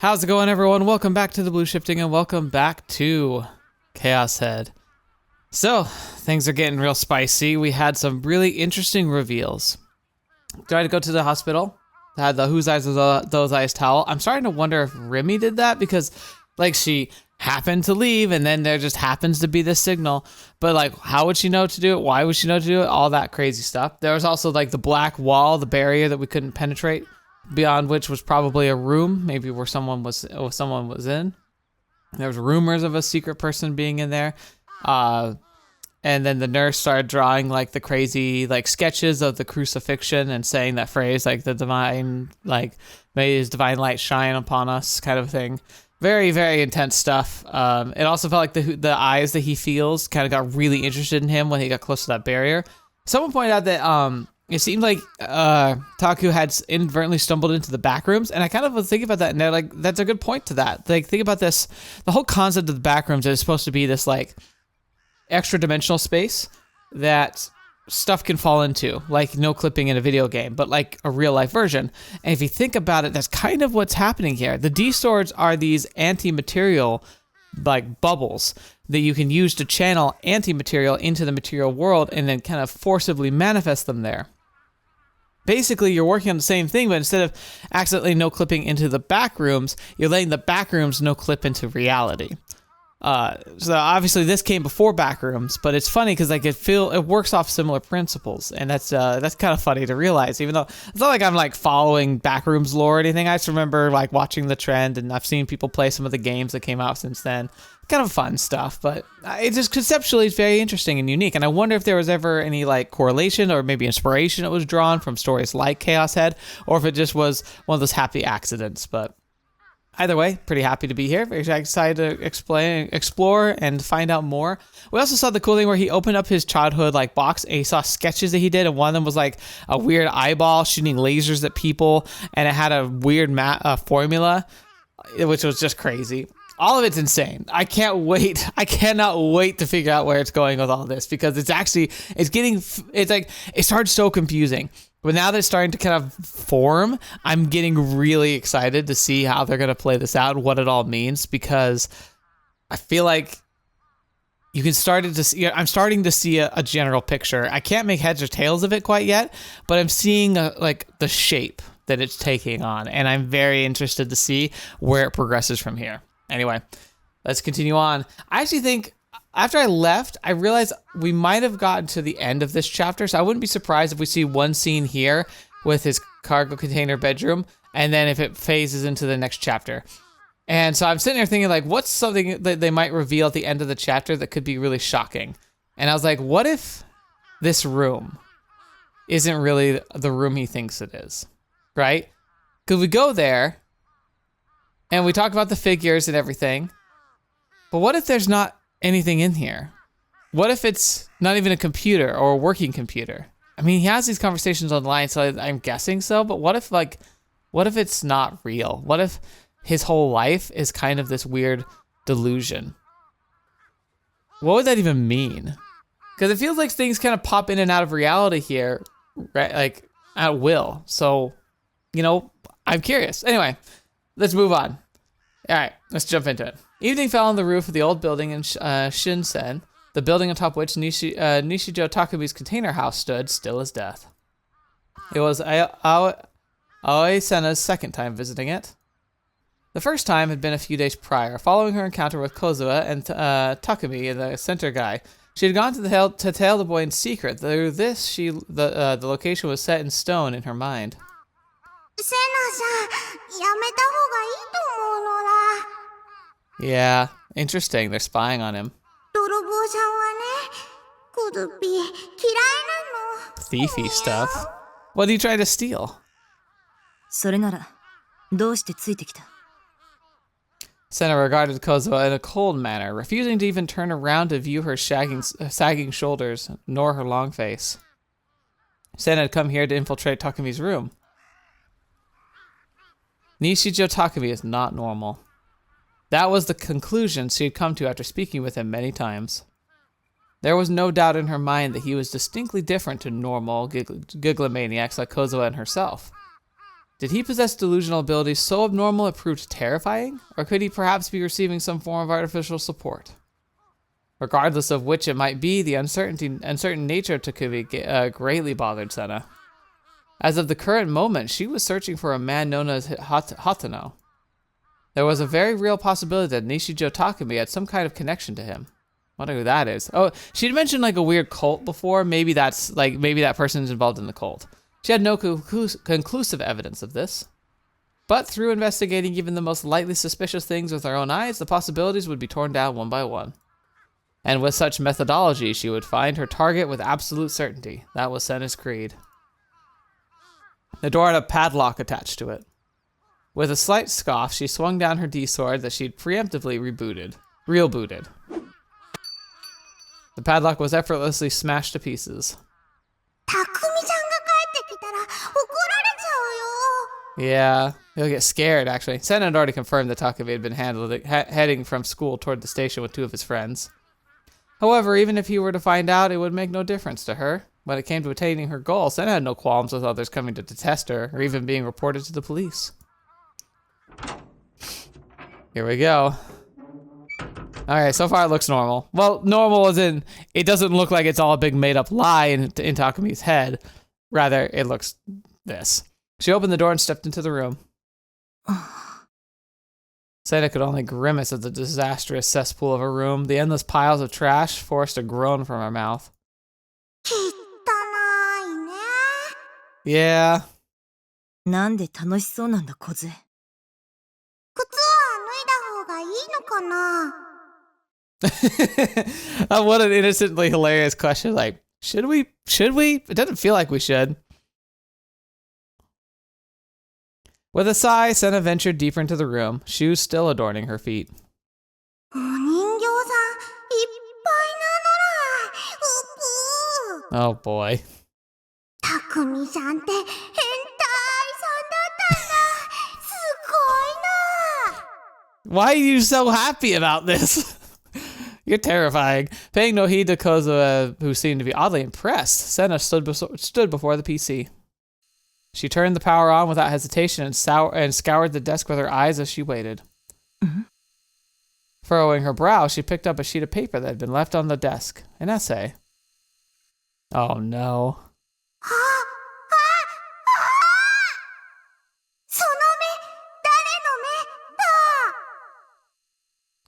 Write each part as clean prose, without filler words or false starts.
How's it going, everyone? Welcome back to the Blue Shifting and welcome back to Chaos Head. So, things are getting real spicy. We had some really interesting reveals. Tried to go to the hospital. Had the whose eyes was those eyes towel. I'm starting to wonder if Rimi did that because, like, she happened to leave and then there just happens to be this signal. But, like, how would she know to do it? Why would she know to do it? All that crazy stuff. There was also, like, the black wall, the barrier that we couldn't penetrate, beyond which was probably a room, maybe where someone was in. There was rumors of a secret person being in there. And then the nurse started drawing like the crazy like sketches of the crucifixion and saying that phrase like the divine, like may his divine light shine upon us kind of thing. Very, very intense stuff. It also felt like the eyes that he feels kind of got really interested in him when he got close to that barrier. Someone pointed out that it seemed like Taku had inadvertently stumbled into the back rooms, and I kind of was thinking about that, and they're like, that's a good point to that. Like, think about this, the whole concept of the back rooms is supposed to be this, like, extra dimensional space that stuff can fall into, like no clipping in a video game, but like a real life version. And if you think about it, that's kind of what's happening here. The D-swords are these anti-material, like, bubbles that you can use to channel anti-material into the material world and then kind of forcibly manifest them there. Basically, you're working on the same thing, but instead of accidentally no-clipping into the back rooms, you're letting the back rooms no-clip into reality. So obviously this came before Backrooms, but it's funny because like it works off similar principles, and that's kind of funny to realize. Even though it's not like I'm like following Backrooms lore or anything, I just remember like watching the trend, and I've seen people play some of the games that came out since then. Kind of fun stuff, but it just conceptually is very interesting and unique. And I wonder if there was ever any like correlation or maybe inspiration that was drawn from stories like Chaos Head, or if it just was one of those happy accidents. But either way, pretty happy to be here. Very excited to explore, and find out more. We also saw the cool thing where he opened up his childhood like box, and he saw sketches that he did, and one of them was like a weird eyeball shooting lasers at people, and it had a weird formula, which was just crazy. All of it's insane. I can't wait. I cannot wait to figure out where it's going with all this, because it started so confusing. But now that it's starting to kind of form, I'm getting really excited to see how they're going to play this out and what it all means, because I feel like I'm starting to see a general picture. I can't make heads or tails of it quite yet, but I'm seeing like the shape that it's taking on, and I'm very interested to see where it progresses from here. Anyway, let's continue on. I actually think after I left, I realized we might have gotten to the end of this chapter, so I wouldn't be surprised if we see one scene here with his cargo container bedroom, and then if it phases into the next chapter. And so I'm sitting there thinking, like, what's something that they might reveal at the end of the chapter that could be really shocking? And I was like, what if this room isn't really the room he thinks it is, right? Because we go there, and we talk about the figures and everything, but what if there's not anything in here? What if it's not even a computer or a working computer? I mean, he has these conversations online, so I'm guessing so, but what if it's not real? What if his whole life is kind of this weird delusion? What would that even mean? Because it feels like things kind of pop in and out of reality here, right? Like at will. So, I'm curious. Anyway, let's move on. All right, let's jump into it. Evening fell on the roof of the old building in Shinsen, the building atop which Nishijo Takumi's container house stood, still as death. It was Sena's second time visiting it. The first time had been a few days prior, following her encounter with Kozuha and Takumi, the center guy. She had gone to tell the boy in secret. Through this, the location was set in stone in her mind. Yeah, interesting. They're spying on him. Thiefy stuff. What are you trying to steal? Sena regarded Kozuha in a cold manner, refusing to even turn around to view her sagging shoulders, nor her long face. Sena had come here to infiltrate Takumi's room. Nishijo Takumi is not normal. That was the conclusion she had come to after speaking with him many times. There was no doubt in her mind that he was distinctly different to normal gigglomaniacs like Kozuha and herself. Did he possess delusional abilities so abnormal it proved terrifying? Or could he perhaps be receiving some form of artificial support? Regardless of which it might be, the uncertain nature of Takumi greatly bothered Sena. As of the current moment, she was searching for a man known as Hatano. There was a very real possibility that Nishijo Takumi had some kind of connection to him. Wonder who that is. Oh, she'd mentioned like a weird cult before. Maybe that's like, maybe that person's involved in the cult. She had no conclusive evidence of this. But through investigating even the most lightly suspicious things with her own eyes, the possibilities would be torn down one by one. And with such methodology, she would find her target with absolute certainty. That was Sena's creed. The door had a padlock attached to it. With a slight scoff, she swung down her D-sword that she'd preemptively real-booted. The padlock was effortlessly smashed to pieces. Yeah, he'll get scared, actually. Sena had already confirmed that Takumi had been heading from school toward the station with two of his friends. However, even if he were to find out, it would make no difference to her. When it came to attaining her goal, Sena had no qualms with others coming to detest her, or even being reported to the police. Here we go. Alright, so far it looks normal. Well, normal as in, it doesn't look like it's all a big made-up lie in Takumi's head. Rather, it looks this. She opened the door and stepped into the room. Sena could only grimace at the disastrous cesspool of her room. The endless piles of trash forced a groan from her mouth. Yeah. Oh, what an innocently hilarious question. Like, should we? It doesn't feel like we should. With a sigh, Sena ventured deeper into the room, shoes still adorning her feet. Oh boy. Why are you so happy about this? You're terrifying. Paying no heed to Kozuha, who seemed to be oddly impressed, Sena stood before the PC. She turned the power on without hesitation and scoured the desk with her eyes as she waited. Mm-hmm. Furrowing her brow, she picked up a sheet of paper that had been left on the desk. An essay. Oh no.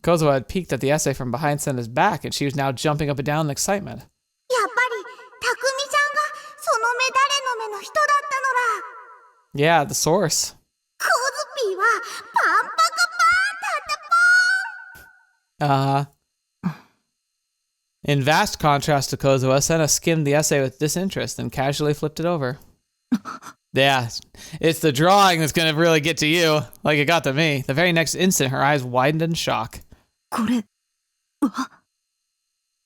Kozuha had peeked at the essay from behind Sena's back, and she was now jumping up and down in excitement. Yeah, the source. In vast contrast to Kozuha, Sena skimmed the essay with disinterest and casually flipped it over. Yeah, it's the drawing that's gonna really get to you, like it got to me. The very next instant, her eyes widened in shock.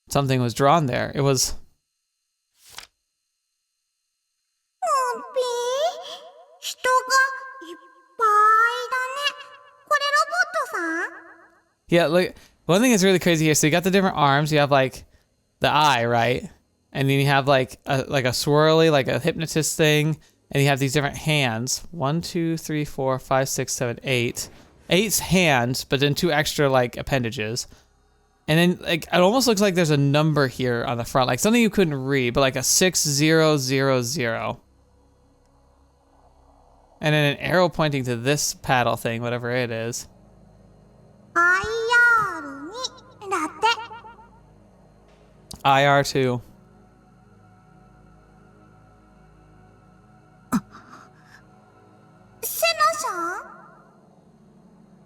Something was drawn there. It was... Yeah, look, one thing that's really crazy here, so you got the different arms, you have like the eye, right? And then you have like a swirly, like a hypnotist thing, and you have these different hands. 1, 2, 3, 4, 5, 6, 7, 8. 8's hands, but then 2 extra like appendages. And then like it almost looks like there's a number here on the front, like something you couldn't read, but like a 6000. And then an arrow pointing to this paddle thing, whatever it is. IR2.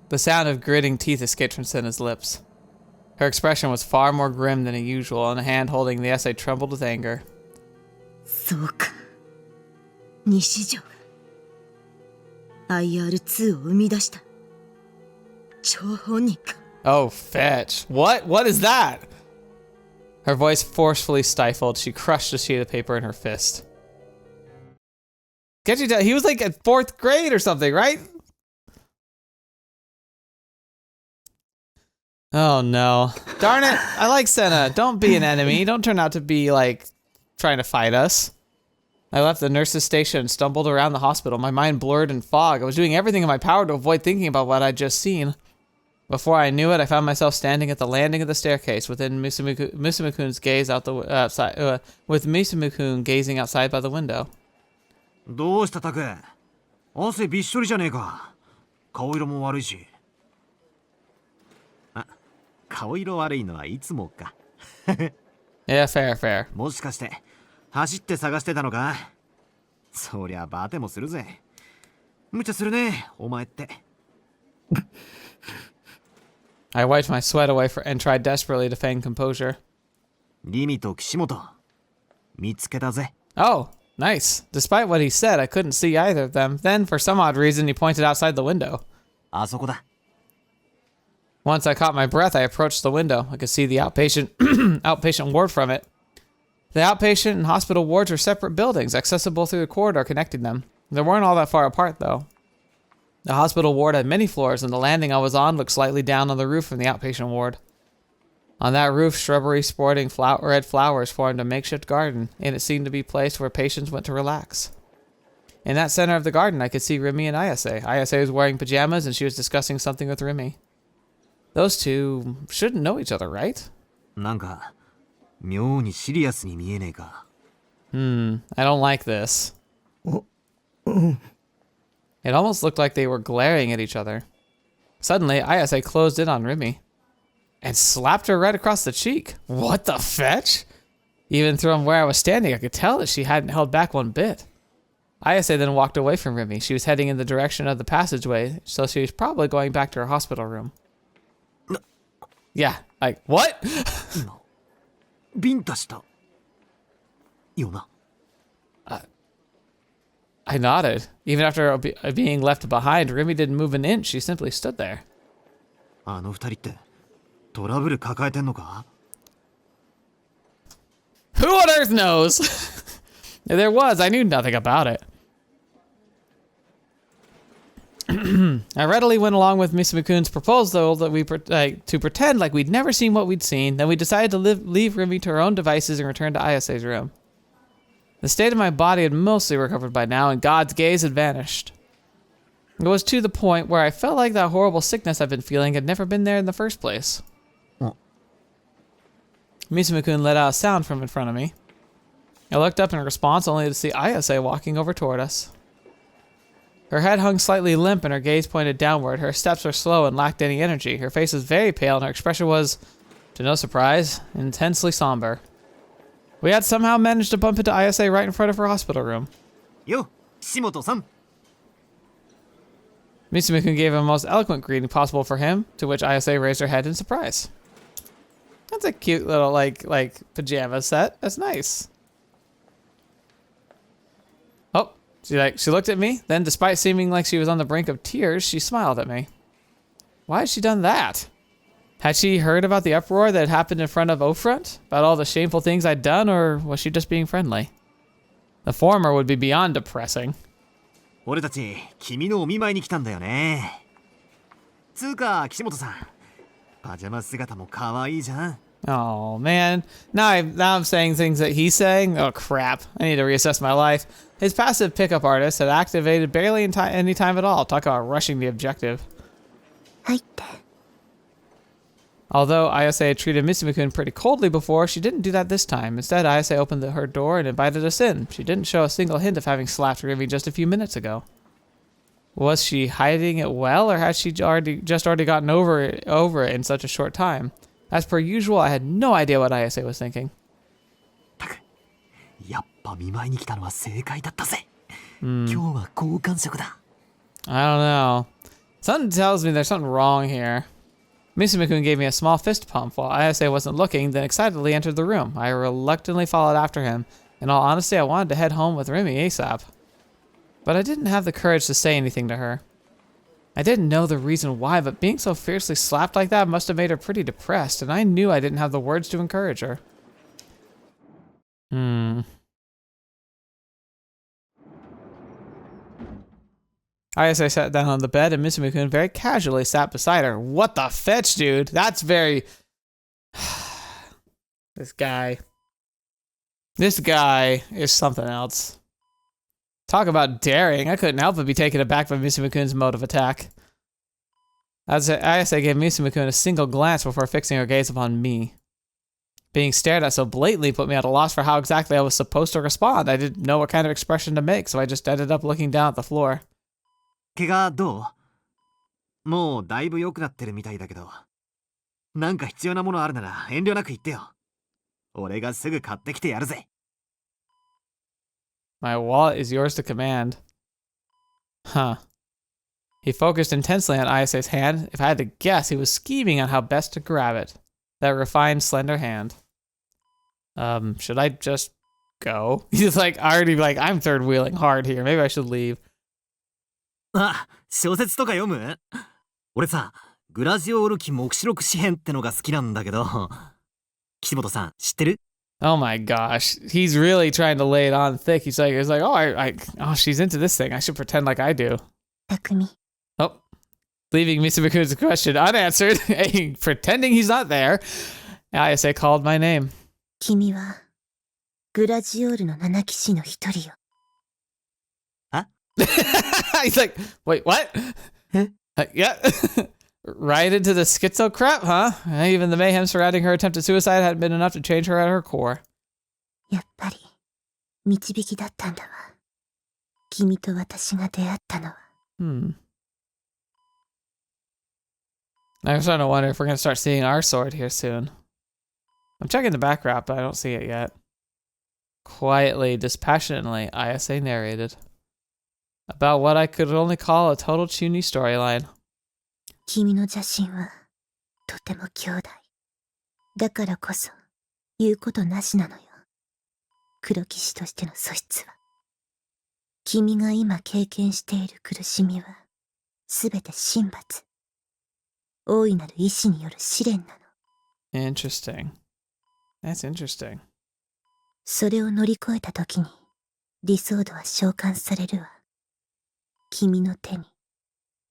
The sound of gritting teeth escaped from Sena's lips. Her expression was far more grim than usual, and the hand holding the essay trembled with anger. Nishijo. IR2 Oh, fetch. What is that? Her voice forcefully stifled. She crushed a sheet of paper in her fist. Can't you tell? He was like at 4th grade or something, right? Oh no. Darn it. I like Sena. Don't be an enemy. Don't turn out to be like trying to fight us. I left the nurse's station and stumbled around the hospital, my mind blurred in fog. I was doing everything in my power to avoid thinking about what I'd just seen. Before I knew it, I found myself standing at the landing of the staircase within Misumi-kun's gaze outside, with Misumi-kun gazing outside by the window. どうしたタク？汗びっしょりじゃねえか。顔色も悪いし。あ、顔色悪いのはいつもか。Yeah, fair, fair. もしかして走って探してたのか？そりゃバテもするぜ。無茶するね、お前って。I wiped my sweat away and tried desperately to feign composure. リミと岸本、見つけたぜ。Oh, nice. Despite what he said, I couldn't see either of them. Then, for some odd reason, he pointed outside the window. あそこだ。Once I caught my breath, I approached the window. I could see the outpatient ward from it. The outpatient and hospital wards were separate buildings, accessible through the corridor connecting them. They weren't all that far apart, though. The hospital ward had many floors, and the landing I was on looked slightly down on the roof from the outpatient ward. On that roof, shrubbery sporting red flowers formed a makeshift garden, and it seemed to be a place where patients went to relax. In that center of the garden, I could see Rimi and Ayase. Ayase was wearing pajamas, and she was discussing something with Rimi. Those two shouldn't know each other, right? なんか妙にシリアスに見えねえか。I don't like this. It almost looked like they were glaring at each other. Suddenly, Ayase closed in on Rimi and slapped her right across the cheek. What the fetch? Even from where I was standing, I could tell that she hadn't held back one bit. Ayase then walked away from Rimi. She was heading in the direction of the passageway, so she was probably going back to her hospital room. Yeah, like, what? ビンタしたよな。I nodded. Even after being left behind, Rimi didn't move an inch. She simply stood there. あの二人ってトラブル抱えてんのか？ Who on earth knows? If there was, I knew nothing about it. I readily went along with Misumi-kun's proposal that we to pretend like we'd never seen what we'd seen. Then we decided to leave Rimi to her own devices and return to Ayase's room. The state of my body had mostly recovered by now, and God's gaze had vanished. It was to the point where I felt like that horrible sickness I've been feeling had never been there in the first place. Misumi-kun let out a sound from in front of me. I looked up in response only to see Ayase walking over toward us. Her head hung slightly limp and her gaze pointed downward. Her steps were slow and lacked any energy. Her face was very pale and her expression was, to no surprise, intensely somber. We had somehow managed to bump into Ayase right in front of her hospital room. Yo, Kishimoto-san. Misumi-kun gave him the most eloquent greeting possible for him, to which Ayase raised her head in surprise. That's a cute little, like pajama set. That's nice. Oh, she looked at me, then despite seeming like she was on the brink of tears, she smiled at me. Why had she done that? Had she heard about the uproar that had happened in front of O-Front? About all the shameful things I'd done, or was she just being friendly? The former would be beyond depressing. 俺たち君のお見舞いに来たんだよね。つうか岸本さん、パジャマ姿も可愛いじゃん。 Oh man, now I'm saying things that he's saying. Oh crap, I need to reassess my life. His passive pickup artist had activated barely in any time at all. Talk about rushing the objective. 入って。 Although Ayase had treated Misumi-kun pretty coldly before, she didn't do that this time. Instead, Ayase opened her door and invited us in. She didn't show a single hint of having slapped Rimi just a few minutes ago. Was she hiding it well, or had she already gotten over it in such a short time? As per usual, I had no idea what Ayase was thinking. やっぱ見舞いに来たのは正解だったぜ。今日は好感触だ。 I don't know. Something tells me there's something wrong here. Misumi-kun gave me a small fist pump while Ayase wasn't looking, then excitedly entered the room. I reluctantly followed after him. In all honesty, I wanted to head home with Rimi ASAP. But I didn't have the courage to say anything to her. I didn't know the reason why, but being so fiercely slapped like that must have made her pretty depressed, and I knew I didn't have the words to encourage her. Ayase sat down on the bed, and Misumi-kun very casually sat beside her. What the fetch, dude? That's very... This guy is something else. Talk about daring. I couldn't help but be taken aback by Misumi-kun's mode of attack. Ayase gave Misumi-kun a single glance before fixing her gaze upon me. Being stared at so blatantly put me at a loss for how exactly I was supposed to respond. I didn't know what kind of expression to make, so I just ended up looking down at the floor. 怪我どう？もうだいぶ良くなってるみたいだけど。なんか必要なものあるなら遠慮なく言ってよ。俺がすぐ買ってきてやるぜ。My wallet is yours to command. Huh. He focused intensely on Ayase's hand. If I had to guess, he was scheming on how best to grab it. That refined, slender hand. Should I just go? He's like, already like, I'm third wheeling hard here. Maybe I should leave. あ、小説とか読む？俺さ、グラジオール記黙示録詩編ってのが好きなんだけど。岸本さん、知ってる？ Oh my gosh. He's really trying to lay it on thick. He's like, oh, she's into this thing. I should pretend like I do. Takumi. Oh. Leaving Misumi-kun's question unanswered, pretending he's not there, Ayase called my name. 君はグラジオールの7騎士の一人よ。Huh? He's like, wait, what? Yeah. Right into the schizo crap, huh? Even the mayhem surrounding her attempted suicide hadn't been enough to change her at her core. やっぱり導きだったんだわ。君と私が出会ったのは。I'm starting to wonder if we're going to start seeing our sword here soon. I'm checking the back wrap, but I don't see it yet. Quietly, dispassionately, Ayase narrated. About what I could only call a total chuny storyline. 君の邪神はとても強大。だからこそ言うことなしなのよ。黒騎士としての素質は。君が今経験している苦しみはすべて神罰。大いなる意志による試練なの。Interesting. That's interesting. それを乗り越えたときに理想度は召喚されるわ。君の手に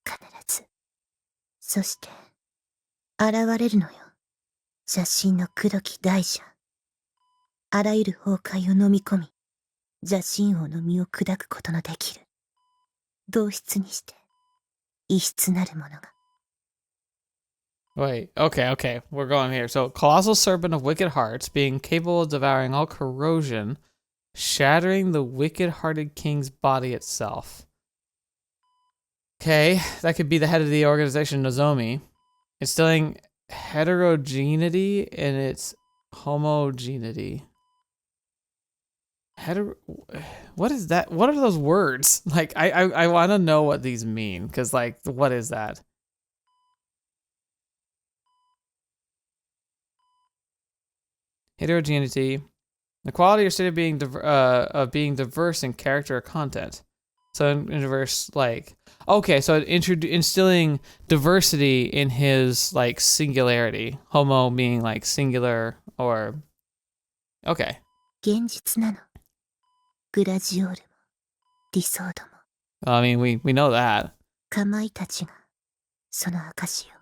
必ず。そして現れるのよ。邪神の口説き大蛇。あらゆる崩壊を飲み込み、邪神王の身を砕くことのできる。同質にして異質なるものが。Wait, okay. We're going here. So, colossal serpent of wicked hearts, being capable of devouring all corrosion, shattering the wicked-hearted king's body itself. Okay, that could be the head of the organization Nozomi. Instilling heterogeneity in its homogeneity. What is that? What are those words? Like, I want to know what these mean, because, like, what is that? Heterogeneity, the quality or state of being diverse in character or content. So in diverse, like, okay, so instilling diversity in his like singularity. Homo meaning like singular or okay. 現実なの。グラジオールも理想度も。I mean, we know that. かまいたちがその証よ。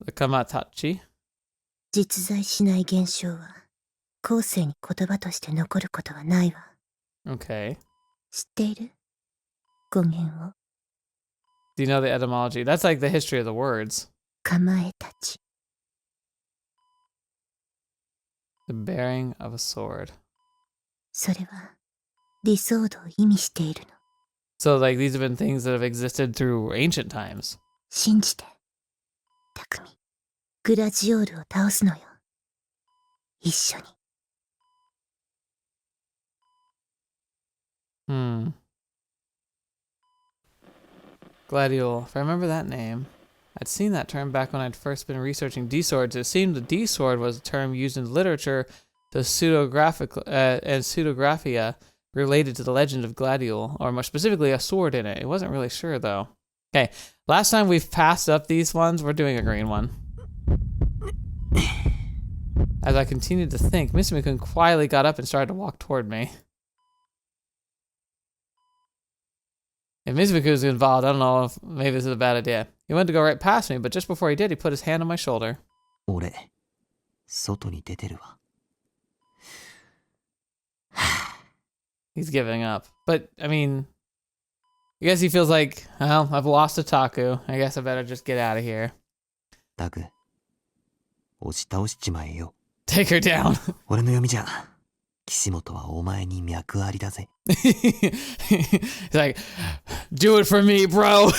The Kamatachi. 実在しない現象は後世に言葉として残ることはないわ。Okay. 知っている？語源を。Do you know the etymology? That's like the history of the words. かまえたち。The bearing of a sword. それは理想度を意味しているの。So like these have been things that have existed through ancient times. 信じて。匠。グラジオールを倒すのよ。一緒に。Gladiole. If I remember that name. I'd seen that term back when I'd first been researching D-swords. It seemed the D-sword was a term used in literature to pseudographia related to the legend of Gladiole, or more specifically a sword in it. It wasn't really sure though. Okay, last time we've passed up these ones, we're doing a green one. As I continued to think, Misumi-kun quietly got up and started to walk toward me. If Misumi-kun's involved, I don't know if maybe this is a bad idea. He went to go right past me, but just before he did, he put his hand on my shoulder. 俺、外に出てるわ。he's giving up. But, I mean, I guess he feels like, well, I've lost to Taku. I guess I better just get out of here. タク、押し倒しちまえよ。Take her down. 俺の読みじゃ、岸本はお前に脈ありだぜ。He's like, do it for me, bro.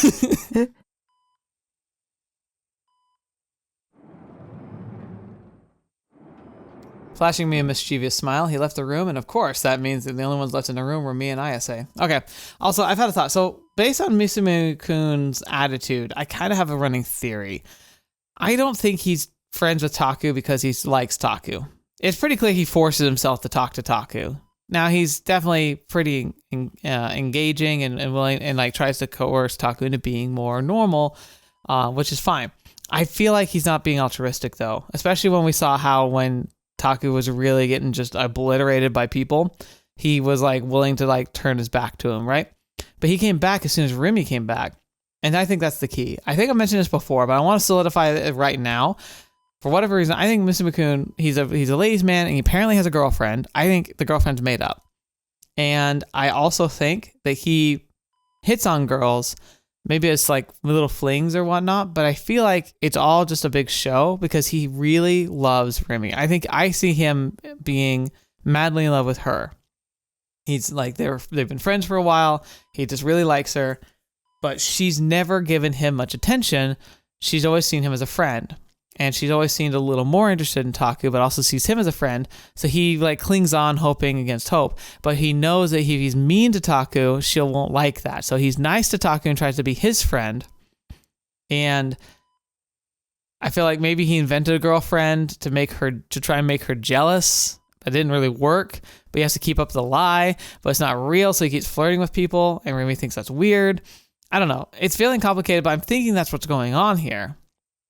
Flashing me a mischievous smile, he left the room, and of course, that means that the only ones left in the room were me and Ayase. Okay, also, I've had a thought. So, based on Misumi-kun's attitude, I kind of have a running theory. I don't think he's friends with Taku because he likes Taku. It's pretty clear he forces himself to talk to Taku. Now, he's definitely pretty engaging and willing, and like tries to coerce Taku into being more normal, which is fine. I feel like he's not being altruistic, though, especially when we saw how when Taku was really getting just obliterated by people, he was like willing to like turn his back to him, right? But he came back as soon as Rimi came back. And I think that's the key. I think I mentioned this before, but I want to solidify it right now. For whatever reason, I think Misumi-kun, he's a ladies' man, and he apparently has a girlfriend. I think the girlfriend's made up. And I also think that he hits on girls. Maybe it's like little flings or whatnot, but I feel like it's all just a big show because he really loves Rimi. I think I see him being madly in love with her. He's like, they've been friends for a while. He just really likes her, but she's never given him much attention. She's always seen him as a friend, and she's always seemed a little more interested in Taku, but also sees him as a friend. So he like clings on, hoping against hope. But he knows that if he's mean to Taku, she won't like that. So he's nice to Taku and tries to be his friend. And I feel like maybe he invented a girlfriend to try and make her jealous. That didn't really work. But he has to keep up the lie. But it's not real, so he keeps flirting with people, and Rimi thinks that's weird. I don't know. It's feeling complicated, but I'm thinking that's what's going on here.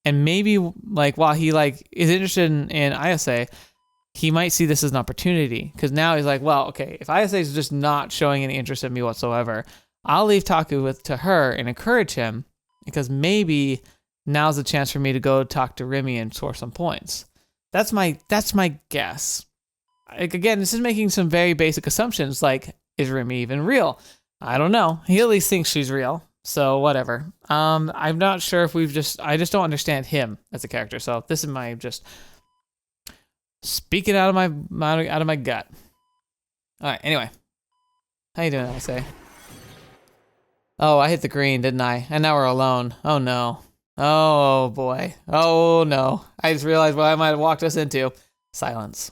And maybe, like, while he, like, is interested in Ayase, he might see this as an opportunity. Because now he's like, well, okay, if Ayase is just not showing any interest in me whatsoever, I'll leave Taku to her and encourage him. Because maybe now's the chance for me to go talk to Rimi and score some points. That's my guess. Like, again, this is making some very basic assumptions, like, is Rimi even real? I don't know. He at least thinks she's real. So whatever. I'm not sure if I just don't understand him as a character. So this is my just speaking out of my gut. All right. Anyway, how you doing, I say? Oh, I hit the green, didn't I? And now we're alone. Oh no. Oh boy. Oh no. I just realized what I might have walked us into. Silence.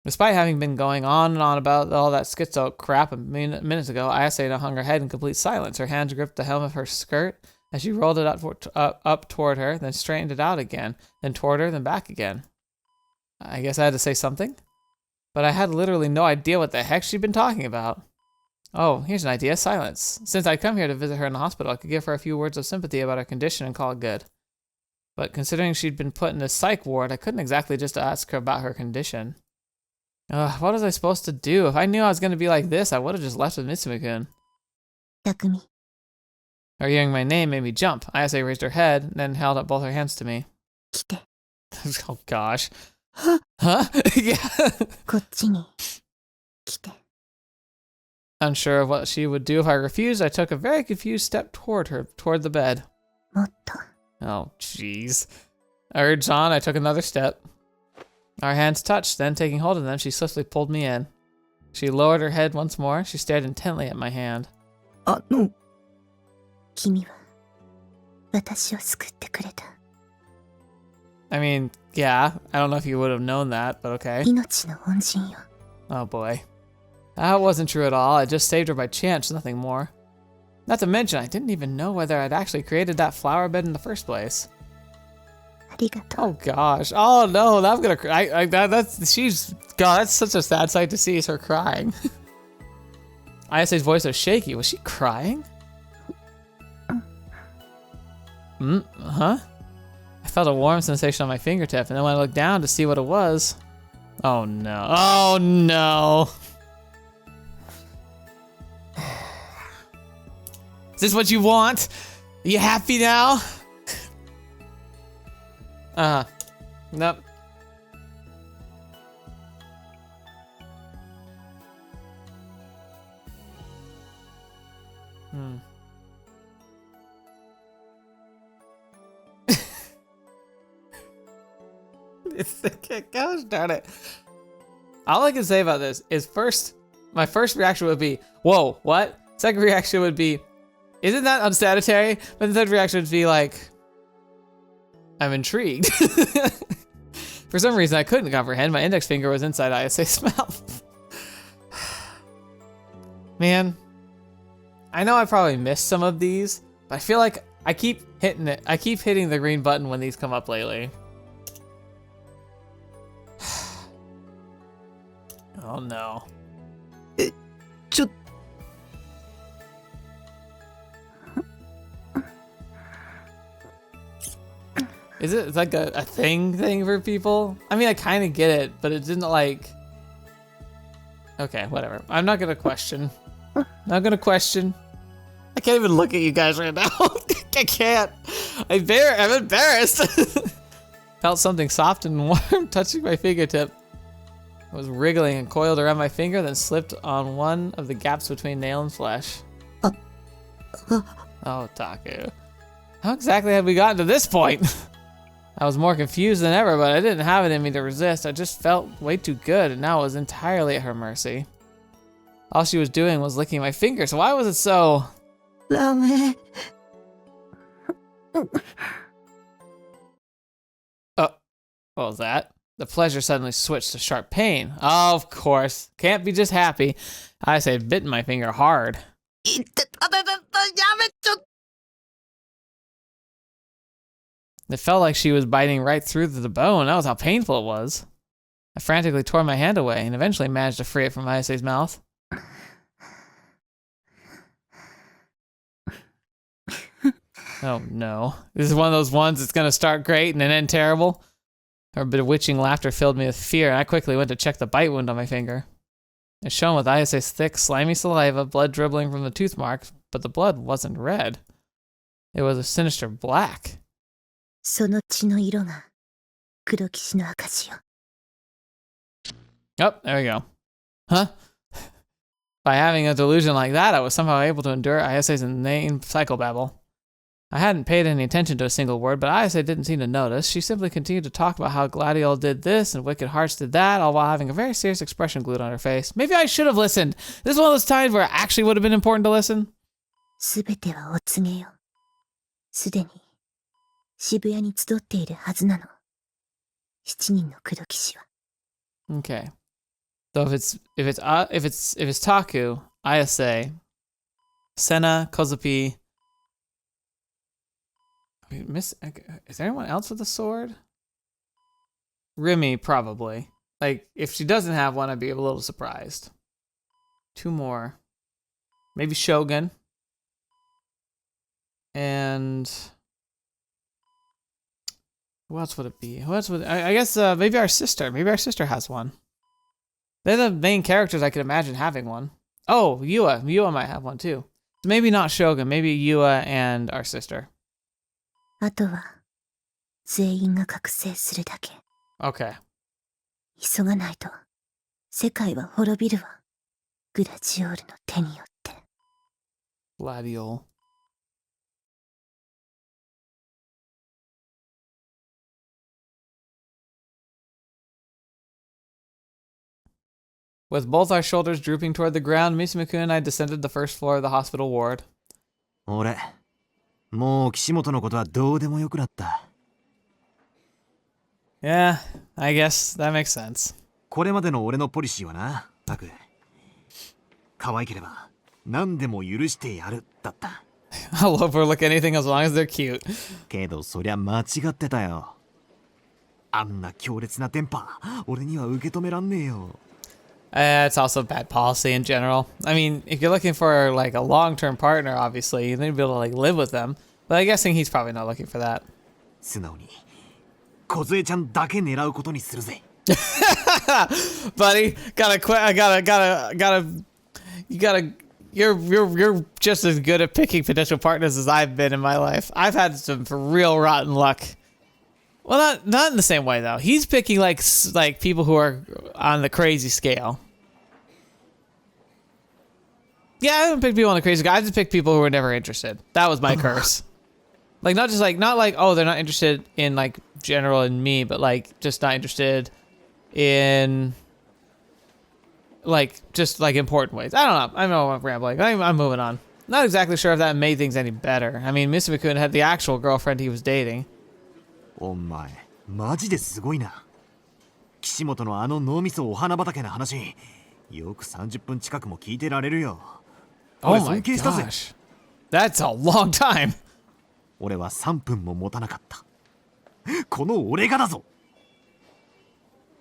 Despite having been going on and on about all that schizo crap minutes ago, Ayase now hung her head in complete silence. Her hands gripped the hem of her skirt as she rolled it up toward her, then straightened it out again, then toward her, then back again. I guess I had to say something? But I had literally no idea what the heck she'd been talking about. Oh, here's an idea. Silence. Since I'd come here to visit her in the hospital, I could give her a few words of sympathy about her condition and call it good. But considering she'd been put in a psych ward, I couldn't exactly just ask her about her condition. What was I supposed to do? If I knew I was going to be like this, I would have just left with Misumi-kun. Takumi. Her hearing my name made me jump. Ayase raised her head, and then held up both her hands to me. 来て。 Oh gosh. Huh? Yeah. こっちに。来て。 Unsure of what she would do if I refused, I took a very confused step toward her, toward the bed. もっと。 Oh, jeez. Urged on, I took another step. Our hands touched, then taking hold of them, she swiftly pulled me in. She lowered her head once more. She stared intently at my hand. 君は私を救ってくれた。 I mean, yeah, I don't know if you would have known that, but okay. 命の恩人よ。 Oh boy. That wasn't true at all. I just saved her by chance, nothing more. Not to mention, I didn't even know whether I'd actually created that flower bed in the first place. ありがとう。 Oh gosh. Oh no, I'm gonna cry. That's such a sad sight to see is her crying. Ayase's voice was shaky. Was she crying? Huh? I felt a warm sensation on my fingertip, and then when I looked down to see what it was. Oh no. Oh no. Is this what you want? Are you happy now? Nope. Gosh darn it. All I can say about this is my first reaction would be, whoa, what? Second reaction would be, isn't that unsanitary? But the third reaction would be like, I'm intrigued. For some reason I couldn't comprehend. My index finger was inside Ayase's mouth. Man, I know I probably missed some of these, but I feel like I keep hitting it. I keep hitting the green button when these come up lately. Oh no. Is it like a thing for people? I mean, I kind of get it, but it didn't like... Okay, whatever. I'm not gonna question. Not gonna question. I can't even look at you guys right now. I can't. I'm embarrassed. Felt something soft and warm touching my fingertip. I was wriggling and coiled around my finger, then slipped on one of the gaps between nail and flesh. Oh, Taku. How exactly had we gotten to this point? I was more confused than ever, but I didn't have it in me to resist. I just felt way too good, and now I was entirely at her mercy. All she was doing was licking my finger, so why was it so... Rame. Oh, what was that? The pleasure suddenly switched to sharp pain. Oh, of course. Can't be just happy. I say bitten my finger hard. It felt like she was biting right through the bone. That was how painful it was. I frantically tore my hand away and eventually managed to free it from Ayase's mouth. Oh no. This is one of those ones that's gonna start great and then end terrible. Her bewitching laughter filled me with fear, and I quickly went to check the bite wound on my finger. It shone with Ayase's thick, slimy saliva, blood dribbling from the tooth marks, but the blood wasn't red. It was a sinister black. その血の色が黒騎士の証よ。 Oh, there we go. Huh? By having a delusion like that, I was somehow able to endure Ayase's inane psychobabble. I hadn't paid any attention to a single word, but Ayase didn't seem to notice. She simply continued to talk about how Gladiol did this and Wicked Hearts did that, all while having a very serious expression glued on her face. Maybe I should have listened. This is one of those times where it actually would have been important to listen. すべてはお告げよ。すでに渋谷に集っているはずなの。7人の黒騎士は。 Okay. So if it's Taku, Ayase, Sena, Kozupi. Is there anyone else with a sword? Rimi, probably. Like, if she doesn't have one, I'd be a little surprised. 2 more. Maybe Shogun. And... who else would it be? Who else would... I guess maybe our sister. Maybe our sister has one. They're the main characters I could imagine having one. Oh, Yua. Yua might have one too. Maybe not Shogun. Maybe Yua and our sister. あとは全員が覚醒するだけ。 Okay. 急がないと世界は滅びるわ。グラジオールの手によって。 Gladiol. With both our shoulders drooping toward the ground, Misumi-kun and I descended the first floor of the hospital ward. 俺もう岸本のことはどうでもよくなった。 Yeah, I guess that makes sense. これまでの俺のポリシーはな、タク。可愛ければ何でも許してやるだった。I'll overlook anything as long as they're cute. けどそりゃ間違ってたよ。あんな強烈なテンパ、俺には受け止めらんねえよ。It's also bad policy in general. I mean, if you're looking for like a long-term partner, obviously, you need to be able to like live with them. But I'm guessing he's probably not looking for that. 素直に梢ちゃんだけ狙うことにするぜ。Buddy, you're just as good at picking potential partners as I've been in my life. I've had some real rotten luck. Well, not in the same way though. He's picking like people who are on the crazy scale. Yeah, I don't pick people on the crazy scale. I just pick people who were never interested. That was my curse. Like, not just like, not like, oh, they're not interested in like general in me, but like just not interested in like just like important ways. I don't know. I know I'm rambling. I'm moving on. Not exactly sure if that made things any better. I mean, Misumi-kun had the actual girlfriend he was dating. お前マジですごいな。岸本のあの脳みそお花畑の話よく30分近くも聞いてられるよ。 Oh 俺 my 尊敬したぜ。 gosh. That's a long time. 俺は3分も持たなかった。この俺がだぞ。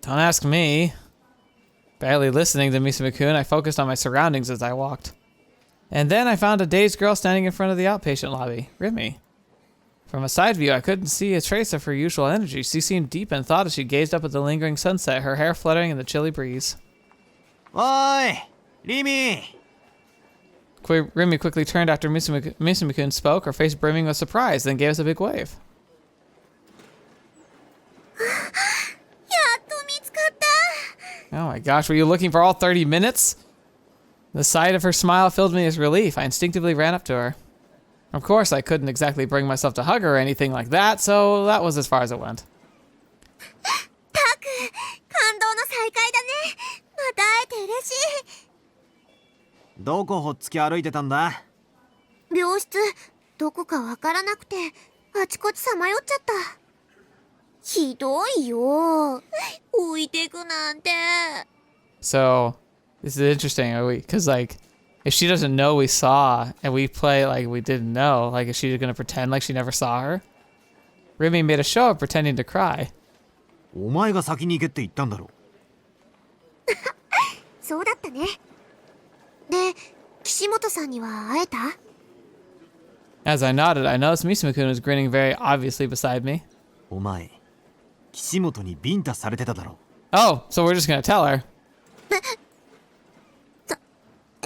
Don't ask me. Barely listening to Misumi-kun, I focused on my surroundings as I walked. And then I found a dazed girl standing in front of the outpatient lobby, Rimi. From a side view, I couldn't see a trace of her usual energy. She seemed deep in thought as she gazed up at the lingering sunset, her hair fluttering in the chilly breeze. おーいリミー Rimi quickly turned after Misumi-kun spoke, her face brimming with surprise, then gave us a big wave. Oh my gosh, were you looking for all 30 minutes? The sight of her smile filled me with relief. I instinctively ran up to her. Of course, I couldn't exactly bring myself to hug her or anything like that, so that was as far as it went. 感動の再会だね。また会えて嬉しい。どこほっつき歩いてたんだ。病室どこかわからなくてあちこちさまよっちゃった。ひどいよ。置いてくなんて。 So, this is interesting, because like, if she doesn't know we saw and we play like we didn't know, like, is she gonna pretend like she never saw her? Rimi made a show of pretending to cry. お前が先に行けって言ったんだろ。そうだったね。で、岸本さんには会えた？ As I nodded, I noticed Misumi-kun was grinning very obviously beside me. お前岸本にビンタされてただろ。 Oh, so we're just gonna tell her.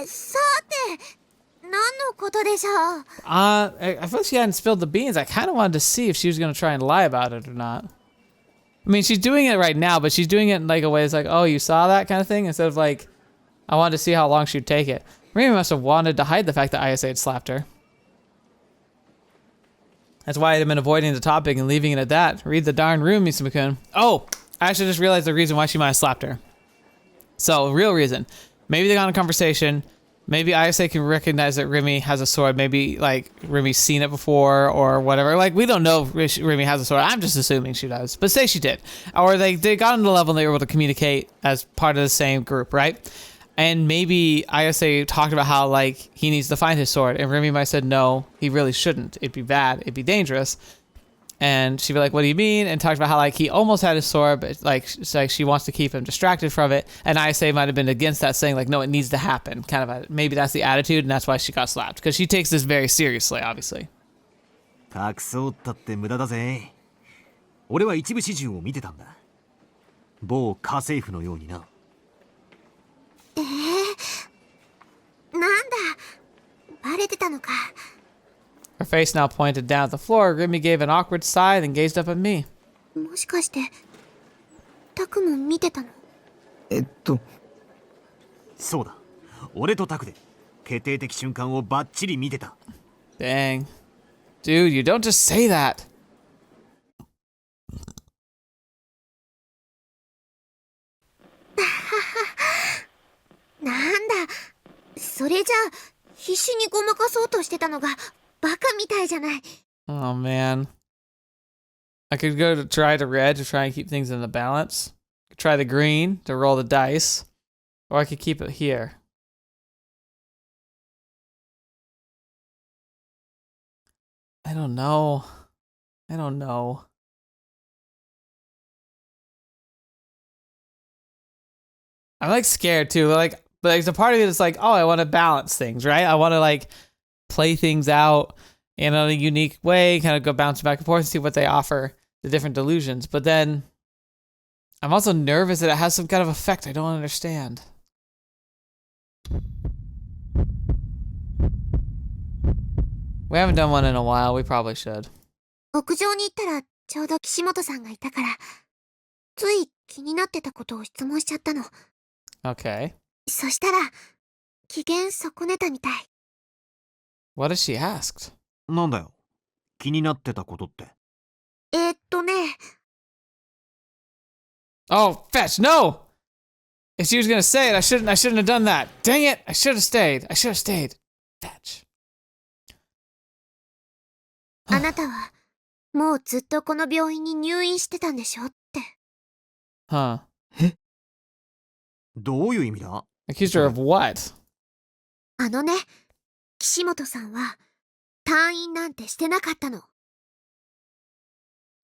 さて、何のことでしょう？ I felt she hadn't spilled the beans. I kind of wanted to see if she was gonna try and lie about it or not. I mean, she's doing it right now, but she's doing it in like a way it's like, oh, you saw that kind of thing, instead of like, I wanted to see how long she'd take it. Rimi must have wanted to hide the fact that Ayase had slapped her. That's why I had been avoiding the topic and leaving it at that. Read the darn room, Misumi-kun. Oh, I actually just realized the reason why she might have slapped her. So, real reason. Maybe they got in a conversation. Maybe Ayase can recognize that Rimi has a sword. Maybe, like, Rimi's seen it before or whatever. Like, we don't know if Rimi has a sword. I'm just assuming she does. But say she did. Or they got on the level and they were able to communicate as part of the same group, right? And maybe Ayase talked about how, like, he needs to find his sword. And Rimi might have said, no, he really shouldn't. It'd be bad. It'd be dangerous. And she'd be like, what do you mean? And talked about how, like, he almost had his sword, but, like, it's like she wants to keep him distracted from it. And Ayase might have been against that, saying, like, no, it needs to happen. Kind of maybe that's the attitude, and that's why she got slapped. Because she takes this very seriously, obviously. 隠そうったって無駄だぜ。俺は一部始終を見てたんだ。某家政婦のようにな。なんだ、バレてたのか。 Her face now pointed down at the floor. Rimi gave an awkward sigh, then gazed up at me. もしかしてタクも見てたの？そうだ。俺とタクで決定的瞬間をバッチリ見てた。 Dang. Dude, you don't just say that. なんだ、それじゃあ必死にごまかそうとしてたのがバカみたいじゃない。 Oh, man. I could go to try the red to try and keep things in the balance. Could try the green to roll the dice. Or I could keep it here. I don't know. I don't know. I'm like scared too. Like, but there's a part of me that's like, oh, I want to balance things, right? I want to like play things out in a unique way, kind of go bounce back and forth and see what they offer, the different delusions. But then I'm also nervous that it has some kind of effect I don't understand. We haven't done one in a while. We probably should. 屋上に行ったらちょうど岸本さんがいたから、つい気になってたことを質問しちゃったの。 Okay. そしたら機嫌損ねたみたい。 What has she asked? なんだよ。気になってたことって。ね。Oh, fetch, no! If she was gonna say it, I shouldn't have done that. Dang it, I should have stayed. Fetch. あなたは、もうずっとこの病院に入院してたんでしょって。Huh. どういう意味だ？ Accused her of what? ね、岸本さんは、退院なんてしてなかったの。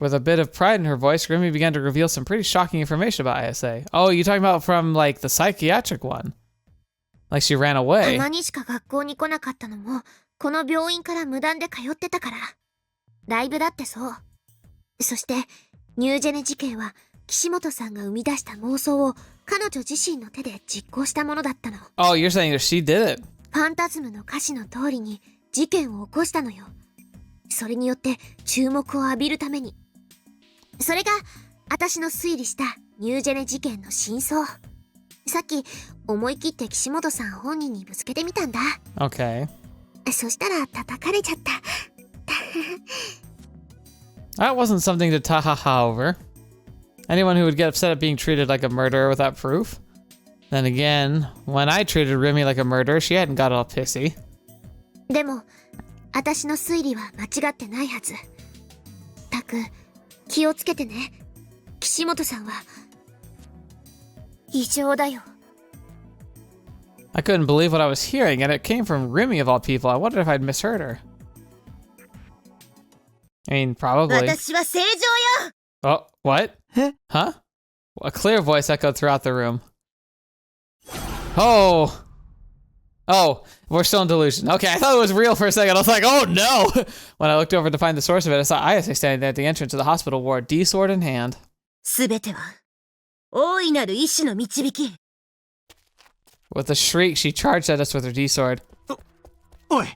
With a bit of pride in her voice, Rimi began to reveal some pretty shocking information about Ayase. Oh, you talking about from, like, the psychiatric one? Like she ran away. たまにしか学校に来なかったのも、この病院から無断で通ってたから。ライブだってそう。そして、ニュージェネ事件は、岸本さんが生み出した妄想を彼女自身の手で実行したものだったの。Oh, you're saying that she did it? ファンタズムの歌詞の通りに事件を起こしたのよ。それによって注目を浴びるために。それが私の推理したニュージェネ事件の真相。さっき思い切って岸本さん本人にぶつけてみたんだ。Okay. そしたら叩かれちゃった。That wasn't something to ta-ha-ha over. Anyone who would get upset at being treated like a murderer without proof. Then again, when I treated Rimi like a murderer, she hadn't got all pissy. でも、私の推理は間違ってないはず。たく、気をつけてね。岸本さんは、異常だよ。I couldn't believe what I was hearing, and it came from Rimi of all people. I wondered if I'd misheard her. I mean, probably. 私は正常よ。 Oh, what? Huh? A clear voice echoed throughout the room. Oh. Oh, we're still in delusion. Okay, I thought it was real for a second. I was like, oh no! When I looked over to find the source of it, I saw Ayase standing there at the entrance of the hospital ward, D-sword in hand. すべては、大いなる意志の導き。With a shriek, she charged at us with her D-sword. おい、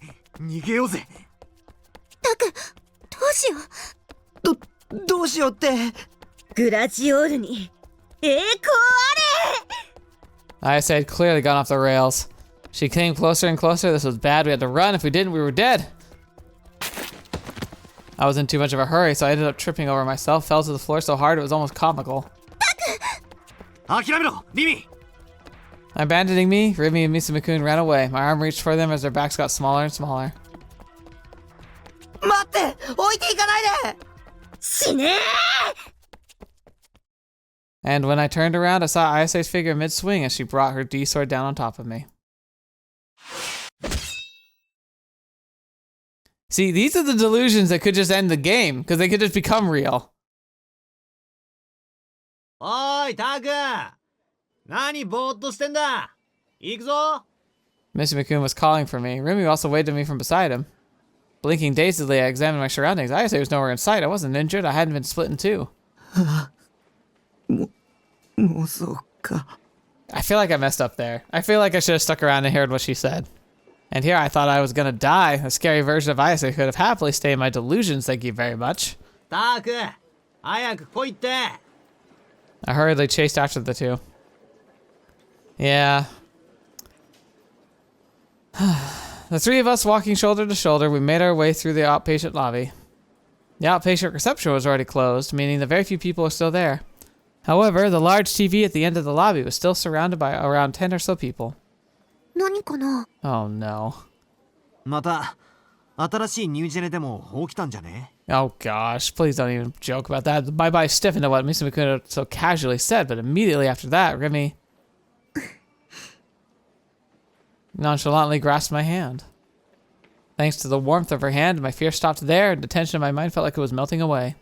逃げようぜ。たく、どうしよう。どうしようって。グラジオールに、栄光あれ！ Ayase had clearly gone off the rails. She came closer and closer. This was bad. We had to run. If we didn't, we were dead. I was in too much of a hurry, so I ended up tripping over myself, fell to the floor so hard it was almost comical. 諦めろ、リミ。 Abandoning me, Rimi and Misumi-kun ran away. My arm reached for them as their backs got smaller and smaller. 待って、置いていかないで。死ねー！ And when I turned around, I saw Ayase's figure mid-swing as she brought her D-sword down on top of me. See, these are the delusions that could just end the game, because they could just become real. おい、タク。何ぼーっとしてんだ。行くぞ。 Misumi-kun was calling for me. Rimi also waved at me from beside him. Blinking dazedly, I examined my surroundings. Ayase was nowhere in sight. I wasn't injured. I hadn't been split in two. I feel like I messed up there. I feel like I should have stuck around and heard what she said. And here I thought I was gonna die. A scary version of Ayase could have happily stayed in my delusions, thank you very much. タク、早く来いって。I hurriedly chased after the two. Yeah. The three of us walking shoulder to shoulder, we made our way through the outpatient lobby. The outpatient reception was already closed, meaning that very few people are still there. However, the large TV at the end of the lobby was still surrounded by around 10 or so people. 何かな？ Oh no. また、新しいニュージェネでも起きたんじゃね？ Oh gosh, please don't even joke about that. The bye-bye stiffened at what Misumi-kun so casually said, but immediately after that, Rimi nonchalantly grasped my hand. Thanks to the warmth of her hand, my fear stopped there, and the tension in my mind felt like it was melting away.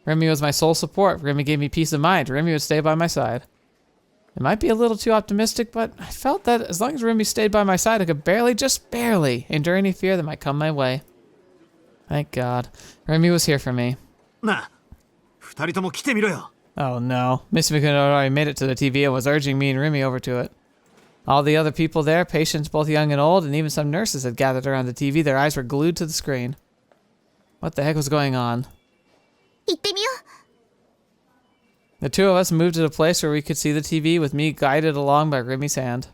Rimi was my sole support. Rimi gave me peace of mind. Rimi would stay by my side. It might be a little too optimistic, but I felt that as long as Rimi stayed by my side, I could barely, just barely, endure any fear that might come my way. Thank God. Rimi was here for me. なあ、二人とも来てみろよ。 Oh no. Misumi-kun had already made it to the TV and was urging me and Rimi over to it. All the other people there, patients both young and old, and even some nurses had gathered around the TV. Their eyes were glued to the screen. What the heck was going on? 行ってみよう。 The two of us moved to a place where we could see the TV with me guided along by Rimi's hand.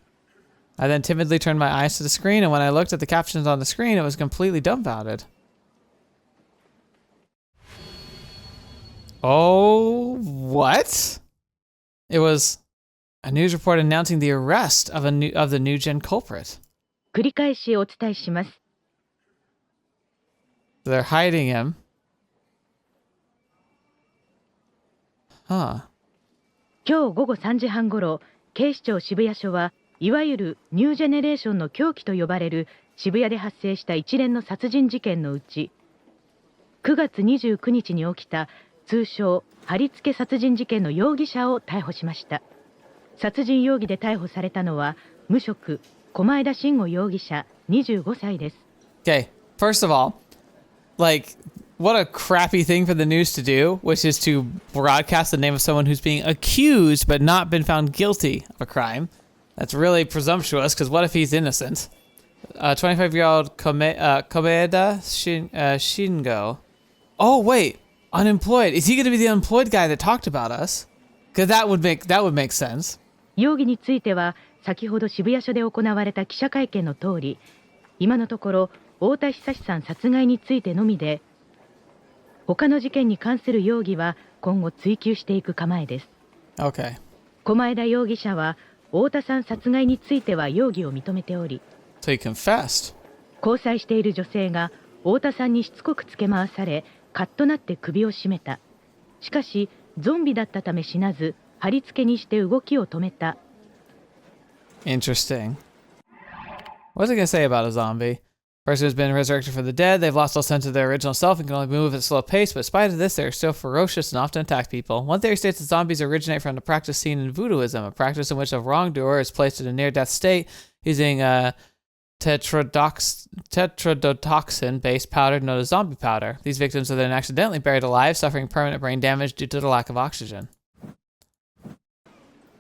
I then timidly turned my eyes to the screen, and when I looked at the captions on the screen, it was completely dumbfounded. Oh, what? It was a news report announcing the arrest of the NewGen culprit. 繰り返しお伝えします。 They're hiding him. Huh. 今日午後3時半ごろ、警視庁渋谷署はいわゆるニュージェネレーションの凶器と呼ばれる渋谷で発生した一連の殺人事件のうち、9月29日に起きた通称貼り付け殺人事件の容疑者を逮捕しました。殺人容疑で逮捕されたのは無職狛枝慎吾容疑者25歳です。 Okay, first of all, like, what a crappy thing for the news to do, which is to broadcast the name of someone who's being accused but not been found guilty of a crime. That's really presumptuous, because what if he's innocent? 25-year-old Komaeda Shingo. Oh, wait, unemployed. Is he going to be the unemployed guy that talked about us? Because that would make sense. 容疑については先ほど渋谷署で行われた記者会見の通り、今のところ太田久さん殺害についてのみで、他の事件に関する容疑は今後追及していく構えです。 Okay. 狛枝容疑者は太田さん殺害については容疑を認めており、 So he confessed. 交際している女性が太田さんにしつこくつけ回され、カッとなって首を絞めた。しかしゾンビだったため死なず、貼り付けにして動きを止めた。 Interesting. What was I going to say about a zombie? Person who's been resurrected from the dead, they've lost all sense of their original self and can only move at a slow pace, but in spite of this, they are still ferocious and often attack people. One theory states that zombies originate from the practice seen in voodooism, a practice in which a wrongdoer is placed in a near-death state using a tetrodotoxin-based powder known as zombie powder. These victims are then accidentally buried alive, suffering permanent brain damage due to the lack of oxygen.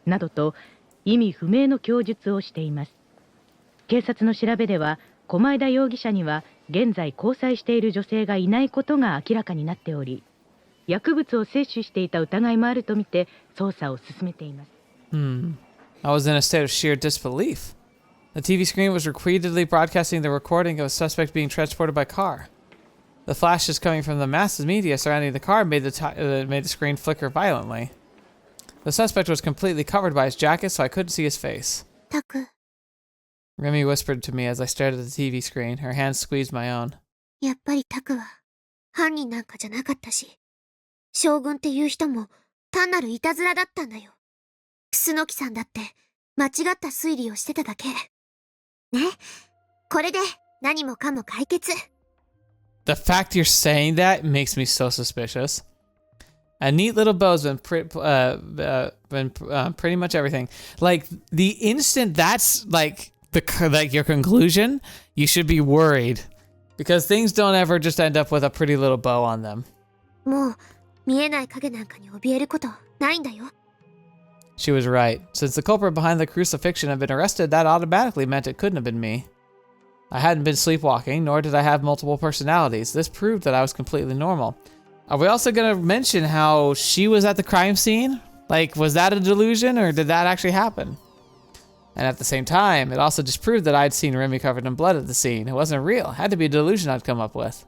などと意味不明の供述をしています。警察の調べでは、狛枝容疑者には現在交際している女性がいないことが明らかになっており、薬物を摂取していた疑いもあるとみて捜査を進めています。 I was in a state of sheer disbelief. The TV screen was repeatedly broadcasting the recording of a suspect being transported by car. The flashes coming from the mass media surrounding the car made the screen flicker violently. The suspect was completely covered by his jacket, so I couldn't see his face. タク、 Rimi whispered to me as I stared at the TV screen. Her hands squeezed my own. やっぱりタクは犯人なんかじゃなかったし、将軍っていう人も単なるいたずらだったんだよ。楠木さんだって間違った推理をしてただけ。ね、これで何もかも解決。 The fact you're saying that makes me so suspicious. A neat little bow's been pretty much everything. Like, the instant that's like your conclusion, you should be worried, because things don't ever just end up with a pretty little bow on them. もう見えない影なんかに怯えることないんだよ。 She was right. Since the culprit behind the crucifixion had been arrested, that automatically meant it couldn't have been me. I hadn't been sleepwalking, nor did I have multiple personalities. This proved that I was completely normal. Are we also gonna mention how she was at the crime scene? Like, was that a delusion, or did that actually happen? And at the same time, it also just proved that I'd seen Rimi covered in blood at the scene. It wasn't real. It had to be a delusion I'd come up with.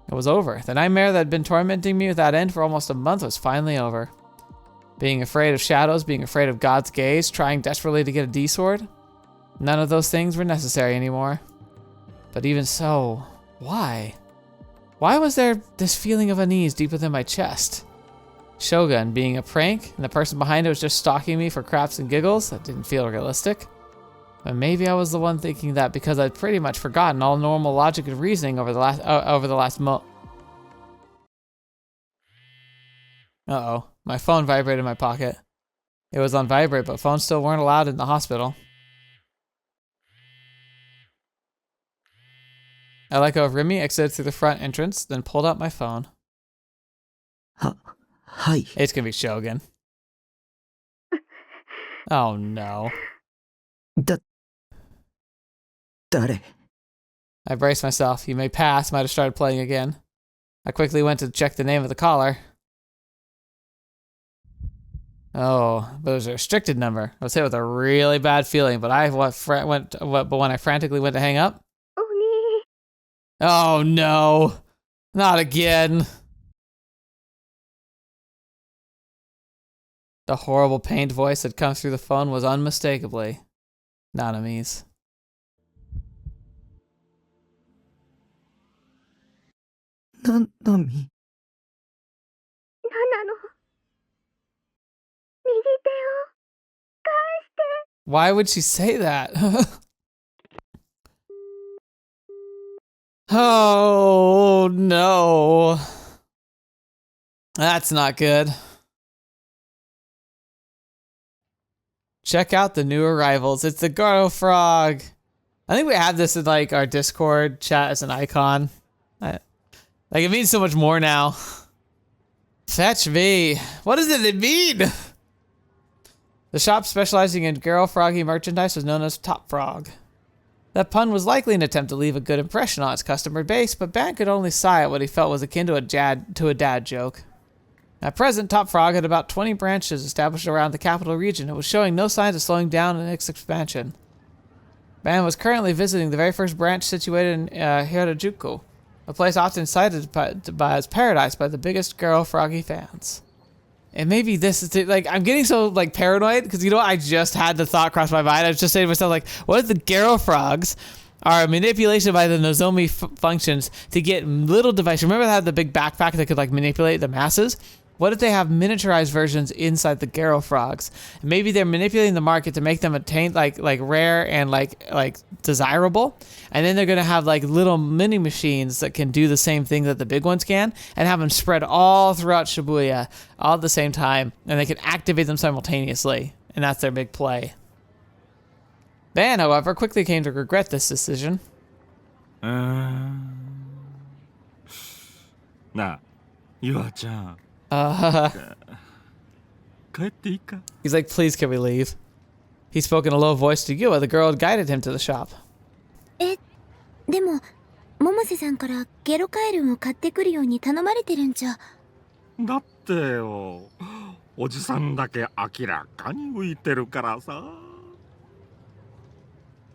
It was over. The nightmare that had been tormenting me without end for almost a month was finally over. Being afraid of shadows, being afraid of God's gaze, trying desperately to get a D-sword, none of those things were necessary anymore. But even so, why? Why was there this feeling of unease deep within my chest? Shogun being a prank, and the person behind it was just stalking me for craps and giggles? That didn't feel realistic. But maybe I was the one thinking that because I'd pretty much forgotten all normal logic and reasoning over the last month. Uh-oh, my phone vibrated in my pocket. It was on vibrate, but phones still weren't allowed in the hospital. I let go of Rimi, exited through the front entrance, then pulled out my phone. はい。 It's gonna be Shogun. Oh no. 誰 I braced myself. He may pass, might have started playing again. I quickly went to check the name of the caller. Oh, but it was a restricted number. I was hit with a really bad feeling, but when I frantically went to hang up. Oh no, not again. The horrible pained voice that comes through the phone was unmistakably Nanami's. Nanami. Why would she say that? Oh no. That's not good. Check out the new arrivals. It's the Gero frog. I think we have this in like our Discord chat as an icon. Like it means so much more now. Fetch me. What does it mean? The shop specializing in Gero Froggy merchandise was known as Top Frog. That pun was likely an attempt to leave a good impression on its customer base, but Ban could only sigh at what he felt was akin to a dad joke. At present, Top Frog had about 20 branches established around the capital region and was showing no signs of slowing down in its expansion. Ban was currently visiting the very first branch situated in Hirajuku, a place often cited as paradise by the biggest Gero Froggy fans. And maybe this is like, I'm getting so like paranoid because you know what? I just had the thought cross my mind. I was just saying to myself like, what if the Gero frogs are a manipulation by the Nozomi functions to get little devices? Remember they had the big backpack that could like manipulate the masses? What if they have miniaturized versions inside the Gero frogs? Maybe they're manipulating the market to make them attain like rare and like desirable, and then they're gonna have like little mini machines that can do the same thing that the big ones can, and have them spread all throughout Shibuya all at the same time, and they can activate them simultaneously, and that's their big play. Ban, however, quickly came to regret this decision. Nah, Yuha-chan. He's like, please can we leave? He spoke in a low voice to Yua, the girl had guided him to the shop. でも、百瀬さんからゲロカエルを買ってくるように頼まれてるんじゃ。だってよ、おじさんだけ明らかに浮いてるからさ。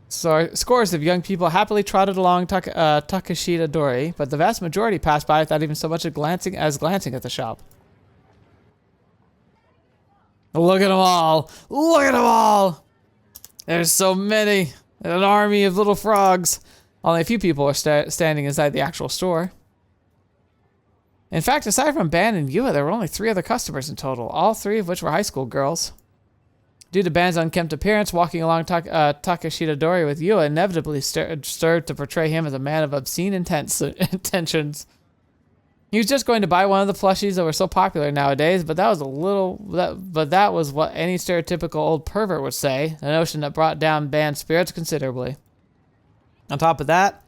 So, scores of young people happily trotted along Takeshita Dori, but the vast majority passed by without even so much as glancing at the shop. Look at them all! Look at them all! There's so many! An army of little frogs. Only a few people are standing inside the actual store. In fact, aside from Ban and Yua, there were only 3 other customers in total, all 3 of which were high school girls. Due to Ban's unkempt appearance, walking along Takeshita Dori with Yua inevitably served to portray him as a man of obscene intentions. He was just going to buy one of the plushies that were so popular nowadays, but that was what any stereotypical old pervert would say, a notion that brought down Ban's spirits considerably. On top of that,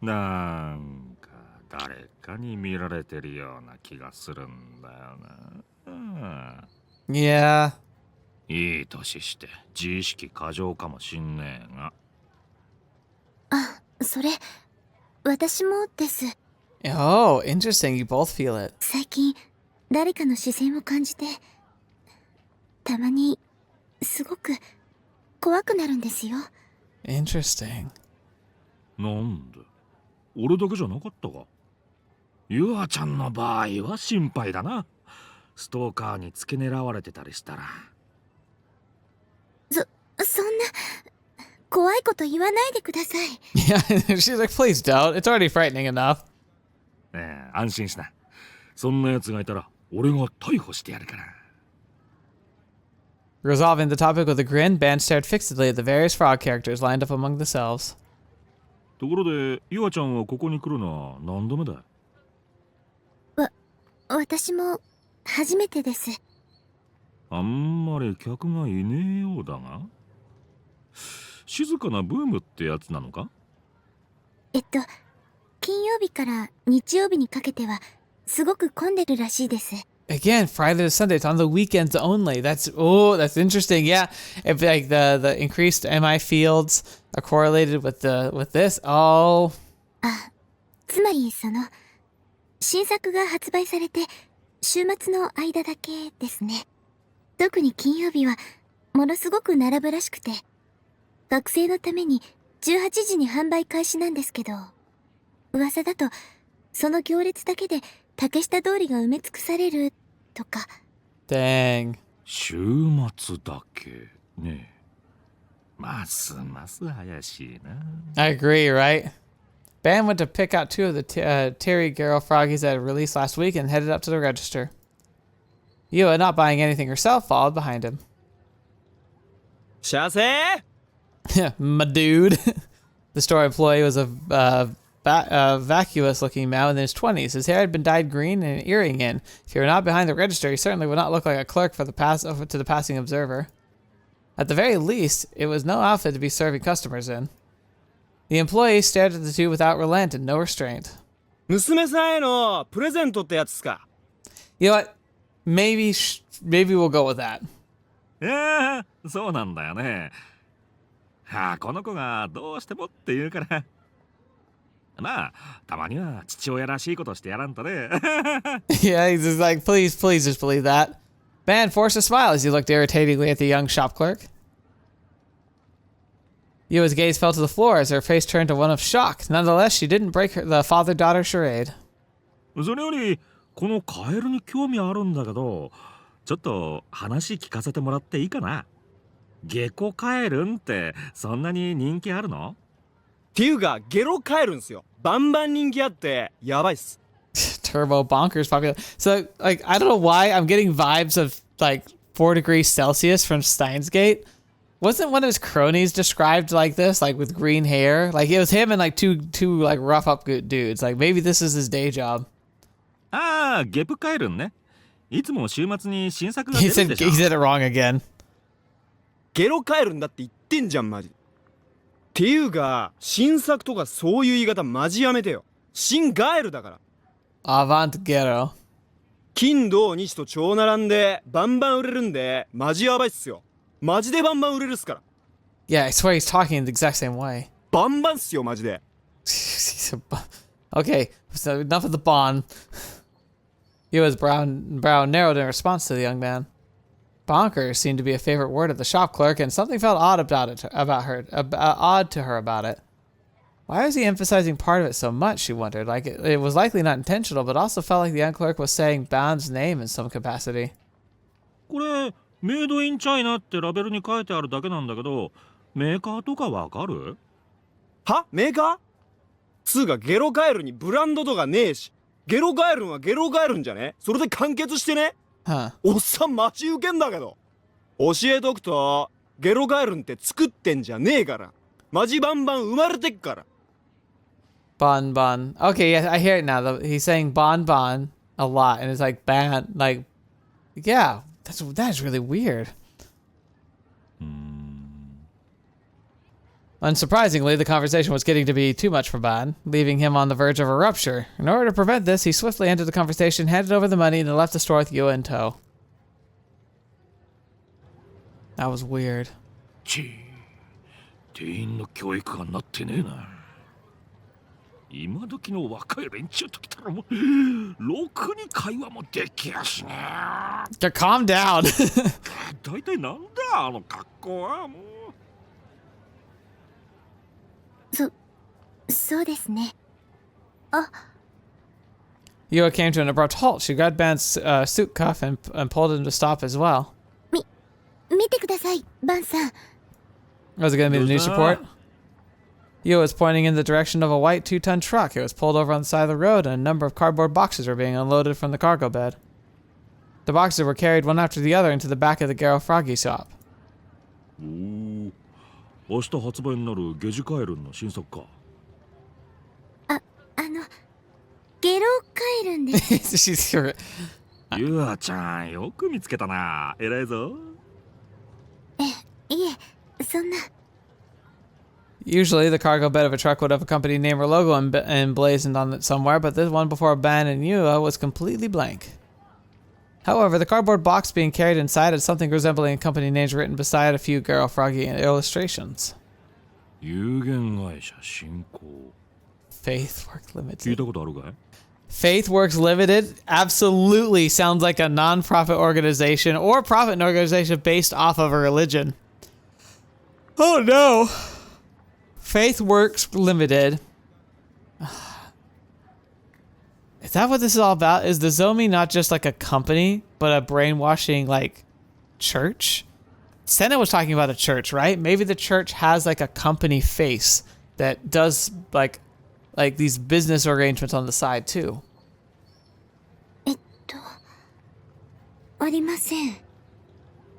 なんか誰かに見られてるような気がするんだよな。yeah. いい年して自意識過剰かもしんねえが。あ、それ、私もです。Oh, interesting. You both feel it. 最近、誰かの視線を感じて、たまに、すごく、怖くなるんですよ。Interesting. なんで俺だけじゃなかったか。ユアちゃんの場合は心配だな。ストーカーに付け狙われてたりしたら。そんな、怖いこと言わないでください。Yeah, she's like, please don't. It's already frightening enough. 安心しな。そんな奴がいたら俺が逮捕してやるから。Resolving the topic with a grin, Ban stared fixedly at the various frog characters lined up among themselves. ところで、ユアちゃんはここに来るのは何度目だ？私も初めてです。あんまり客がいねえようだが。静かなブームってやつなのか？金曜日から日曜日にかけてはすごく混んでるらしいです。Again, Friday to Sunday. It's on the weekends only. That's interesting. Yeah, if like the increased MI fields are correlated with this. Oh. あ、つまり新作が発売されて週末の間だけですね。特に金曜日はものすごく並ぶらしくて、学生のために18時に販売開始なんですけど、噂だとその行列だけで竹下通りが埋め尽くされるとか。Dang. 週末だけね。ますます怪しいな。 I agree, right? Ban went to pick out two of the Terry Gero Froggies that had released last week and headed up to the register. Yua, not buying anything herself, followed behind him. シャセ My dude. The store employee was a vacuous-looking man in his 20s. His hair had been dyed green and an earring in. If he were not behind the register, he certainly would not look like a clerk to the passing observer. At the very least, it was no outfit to be serving customers in. The employee stared at the two without relent and no restraint. 娘さんへのプレゼントってやつっすか You know what? Maybe we'll go with that. そうなんだよね。はあ、この子がどうしてもって言うから。まあ、たまには父親らしいことしてやらんとね。Yeah, he's just like, please just believe that. Ban forced a smile as he looked irritatingly at the young shop clerk. Yua's gaze fell to the floor as her face turned to one of shock. Nonetheless, she didn't break the father-daughter charade. それより、このカエルに興味あるんだけど、ちょっと話聞かせてもらっていいかな。ゲコカエルンってそんなに人気あるの？っていうかゲロカエルんすよ。バンバン人気あってやばいっす。Turbo bonkers popular. So, like, I don't know why I'm getting vibes of, like, 4 degrees Celsius from Steins Gate. Wasn't one of his cronies described like this, like with green hair? Like, it was him and, like, two like, rough up dudes. Like, maybe this is his day job. ああ、ゲプカエルンね。いつも週末に新作が出 He るん said でしょ。he said it wrong again. ゲロカエルんだって言ってんじゃんマジ。っていうか新作とかそういう言い方マジやめてよ。新ガエルだから。Avant Gero. 金土日と超並んでバンバン売れるんでマジやばいっすよ。マジでバンバン売れるっすから。 Yeah, I swear he's talking in the exact same way. バンバンっすよマジで。Okay, so enough of the Bon. Yua's brow narrowed in response to the young man. Bonkers seemed to be a favorite word of the shop clerk, and something felt odd odd to her about it. Why was he emphasizing part of it so much, she wondered. Like, it was likely not intentional, but also felt like the young clerk was saying Bound's name in some capacity. これ、メイドインチャイナってラベルに書いてあるだけなんだけど、メーカーとかわかる？はメーカーつうかゲロカエルにブランドとかねえし。ゲロカエルンはゲロカエルンじゃねそれで完結してね Huh. おっさんマジウケんだけど教えとくとゲロカエルンって作ってんじゃねえからマジバンバン生まれてっから Bon. Okay, yeah, I hear it now. He's saying Bon a lot, and it's like ban, like, yeah, that is really weird. Unsurprisingly, the conversation was getting to be too much for Bon, leaving him on the verge of a rupture. In order to prevent this, he swiftly ended the conversation, handed over the money, and left the store with Yua in tow. That was weird. 店員の教育がなってねえな。今時の若い連中ときたらもうろくに会話もできやしねえ。 Calm down. 大体なんだあの格好はもう。そうですね。 Yua came to an abrupt halt. She grabbed Ban's suit cuff and pulled him to stop as well. 見てください、バンさん。 Was it going to be the news report? Yua was pointing in the direction of a white 2-ton truck. It was pulled over on the side of the road, and a number of cardboard boxes were being unloaded from the cargo bed. The boxes were carried one after the other into the back of the Gero Froggy shop. おお、明日発売になるゲジカエルンの新作か。ゲロカエルンです。She's sure. ゆあちゃんよく見つけたな。偉いぞ。いえ、そんな。 Usually, the cargo bed of a truck would have a company name or logo emblazoned on it somewhere, but this one before Ban and Yua was completely blank. However, the cardboard box being carried inside had something resembling a company name written beside a few Gero Froggy illustrations. NewGen 会社新興。 Faithworks 聞い Limited. たことあるかい？ Faithworks Limited absolutely sounds like a non-profit organization or profit organization based off of a religion. Oh no! Faithworks Limited. Is that what this is all about? Is the Zomi not just like a company, but a brainwashing, like, church? Sena was talking about a church, right? Maybe the church has like a company face that does like these business arrangements on the side too. ありません。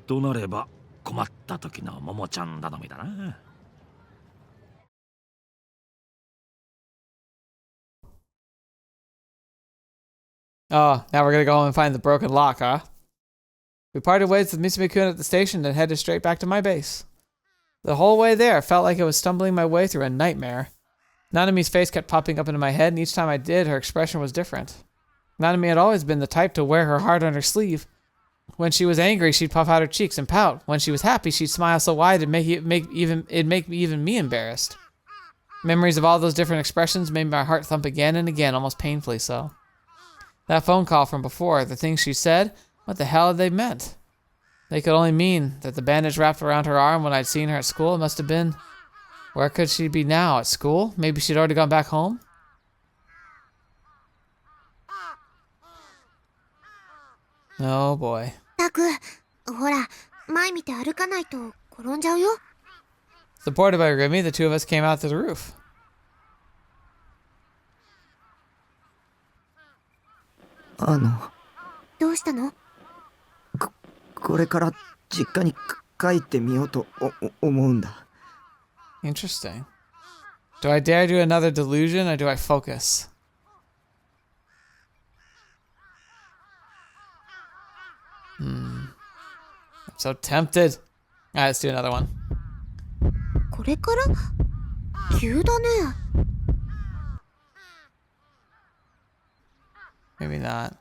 となれば困った時のももちゃん頼みだな。Oh, now we're gonna go home and find the broken lock, huh? We parted ways with Misumi-kun at the station and headed straight back to my base. The whole way there, I felt like I was stumbling my way through a nightmare. Nanami's face kept popping up into my head, and each time I did, her expression was different. Nanami had always been the type to wear her heart on her sleeve. When she was angry, she'd puff out her cheeks and pout. When she was happy, she'd smile so wide it'd make even me embarrassed. Memories of all those different expressions made my heart thump again and again, almost painfully so. That phone call from before, the things she said, what the hell had they meant? They could only mean that the bandage wrapped around her arm when I'd seen her at school, it must have been... Where could she be now? At school? Maybe she'd already gone back home? Oh boy. たく、ほら、前見て歩かないと転んじゃうよ。Supported by Rimi, the two of us came out to the roof. どうしたの？これから実家に帰ってみようと思うんだ。Interesting. Do I dare do another delusion or do I focus? I'm so tempted. Alright, let's do another one. これから？急だね。Maybe not.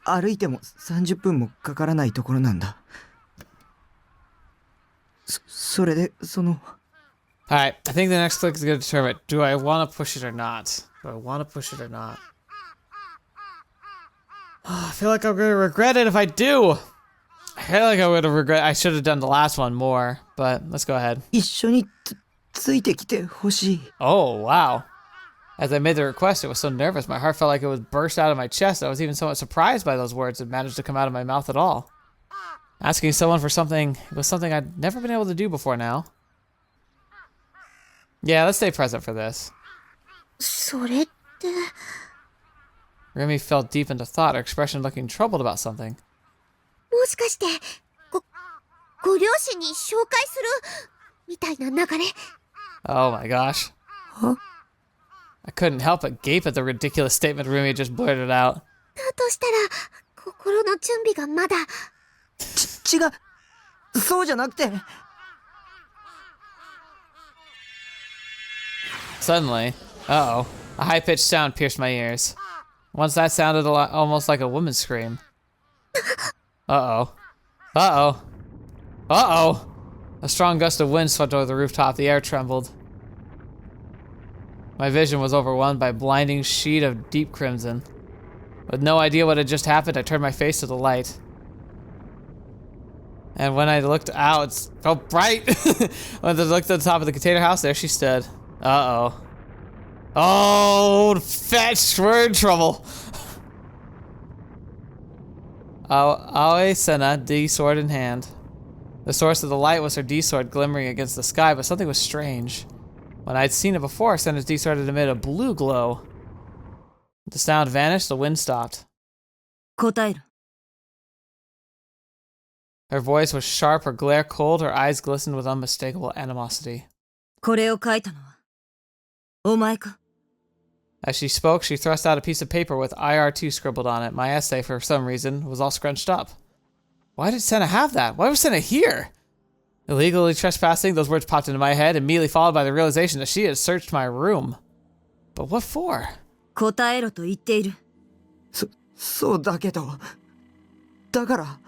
歩いても30分もかからないところなんだ。それでその。Alright, I think the next click is going to determine, do I want to push it or not? Do I want to push it or not? Oh, I feel like I'm going to regret it if I do. I feel like I would have regret. I should have done the last one more, but let's go ahead. 一緒についてきてほしい。 Oh, wow. As I made the request, I was so nervous. My heart felt like it was burst out of my chest. I was even somewhat surprised by those words that managed to come out of my mouth at all. Asking someone for something was something I'd never been able to do before now. Yeah, let's stay present for this. それって。Rimi fell deep into thought, her expression looking troubled about something. もしかして、ご両親に紹介するみたいな流れ。Oh my gosh. Huh? I couldn't help but gape at the ridiculous statement Rimi just blurted out. だとしたら、心の準備がまだ。違う。そうじゃなくて。Suddenly, uh-oh, a high-pitched sound pierced my ears. Once that sounded almost like a woman's scream. Uh-oh. Uh-oh. Uh-oh! A strong gust of wind swept over the rooftop. The air trembled. My vision was overwhelmed by a blinding sheet of deep crimson. With no idea what had just happened, I turned my face to the light. And when I looked out, it felt bright. When I looked at the top of the container house, there she stood. Uh-oh. Oh, fetch, we're in trouble. Ayase Sena, D-sword in hand. The source of the light was her D-sword glimmering against the sky, but something was strange. When I'd seen it before, Sena's D-sword had emitted a blue glow. The sound vanished, the wind stopped. 答える。 Her voice was sharp, her glare cold, her eyes glistened with unmistakable animosity. これを書いたのは、お前か？ As she spoke, she thrust out a piece of paper with IR2 scribbled on it. My essay, for some reason, was all scrunched up. Why did Sena have that? Why was Sena here? Illegally trespassing, those words popped into my head, immediately followed by the realization that she had searched my room. But what for? 答えろと言っている。そうだけど。だから。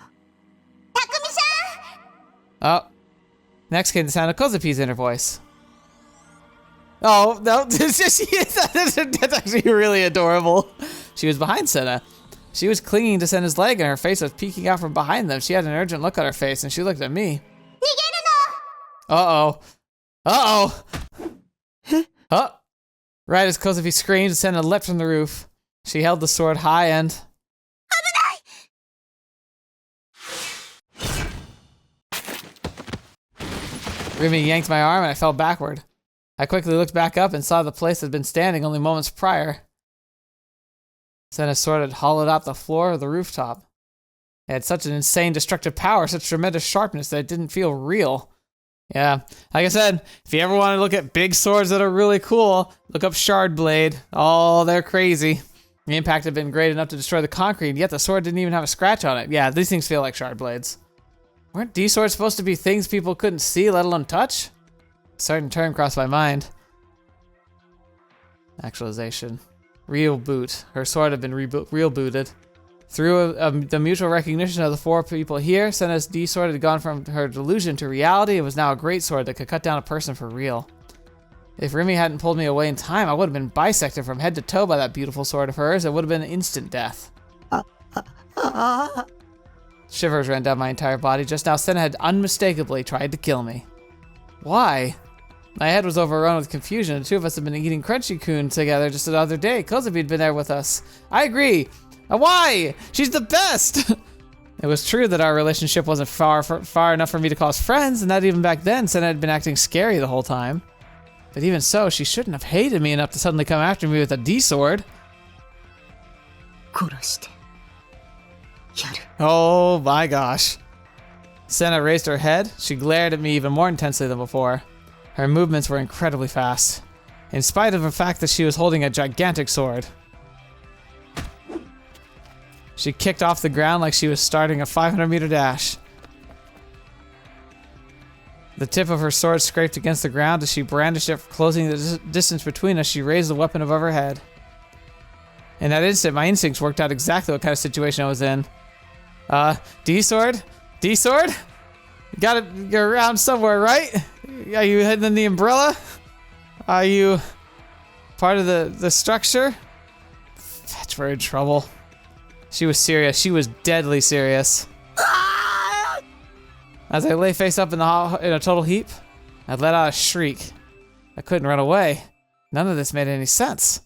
Oh. Next came the sound of Kozupi's inner voice. Oh, no, that's actually really adorable. She was behind Sena. She was clinging to Sena's leg and her face was peeking out from behind them. She had an urgent look on her face and she looked at me. Uh-oh. Uh-oh. Huh? Right as Kozupi screamed, Sena leapt from the roof. She held the sword high and... Rimi yanked my arm and I fell backward. I quickly looked back up and saw the place had been standing only moments prior. Sena's sword had hollowed out the floor of the rooftop. It had such an insane destructive power, such tremendous sharpness that it didn't feel real. Yeah, like I said, if you ever want to look at big swords that are really cool, look up Shard Blade. Oh, they're crazy. The impact had been great enough to destroy the concrete, and yet the sword didn't even have a scratch on it. Yeah, these things feel like Shard Blades. Weren't D-swords supposed to be things people couldn't see, let alone touch? A certain term crossed my mind. Actualization. Real boot. Her sword had been real booted. Through the mutual recognition of the four people here, Sena's D-sword had gone from her delusion to reality. It was now a great sword that could cut down a person for real. If Rimi hadn't pulled me away in time, I would have been bisected from head to toe by that beautiful sword of hers. It would have been instant death. Shivers ran down my entire body. Just now, Sena had unmistakably tried to kill me. Why? My head was overrun with confusion. The two of us had been eating Crunchy-kun together just the other day. Kozabi had been there with us. I agree. Why? She's the best! It was true that our relationship wasn't far enough for me to call us friends, and that even back then, Sena had been acting scary the whole time. But even so, she shouldn't have hated me enough to suddenly come after me with a D-sword. Oh my gosh. Sena raised her head. She glared at me even more intensely than before. Her movements were incredibly fast, in spite of the fact that she was holding a gigantic sword. She kicked off the ground like she was starting a 500-meter dash. The tip of her sword scraped against the ground as she brandished it, closing the distance between us. She raised the weapon above her head. In that instant, my instincts worked out exactly what kind of situation I was in. D-sword? D-sword? You gotta go around somewhere, right? Are you hidden the umbrella? Are you part of the structure? Fetch, we're in trouble. She was serious. She was deadly serious. As I lay face up in a total heap, I let out a shriek. I couldn't run away. None of this made any sense.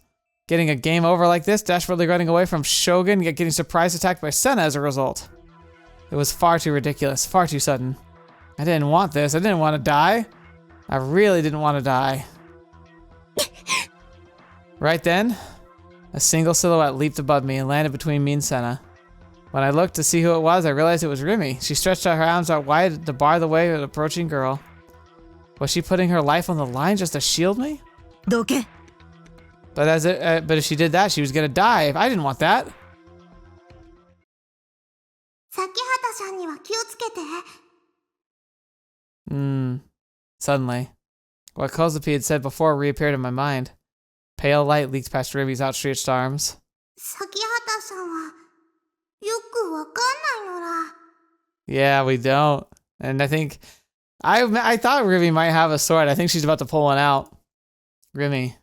Getting a game over like this, desperately running away from Shogun, yet getting surprise attacked by Sena as a result. It was far too ridiculous, far too sudden. I didn't want this. I didn't want to die. I really didn't want to die. Right then, a single silhouette leaped above me and landed between me and Sena. When I looked to see who it was, I realized it was Rimi. She stretched out her arms out wide to bar the way of the approaching girl. Was she putting her life on the line just to shield me? But if she did that, she was gonna die. I didn't want that. Suddenly, what Kozapi had said before reappeared in my mind. Pale light leaked past Rimi's outstretched arms. Yeah, we don't. And I think I thought Rimi might have a sword. I think she's about to pull one out. Rimi.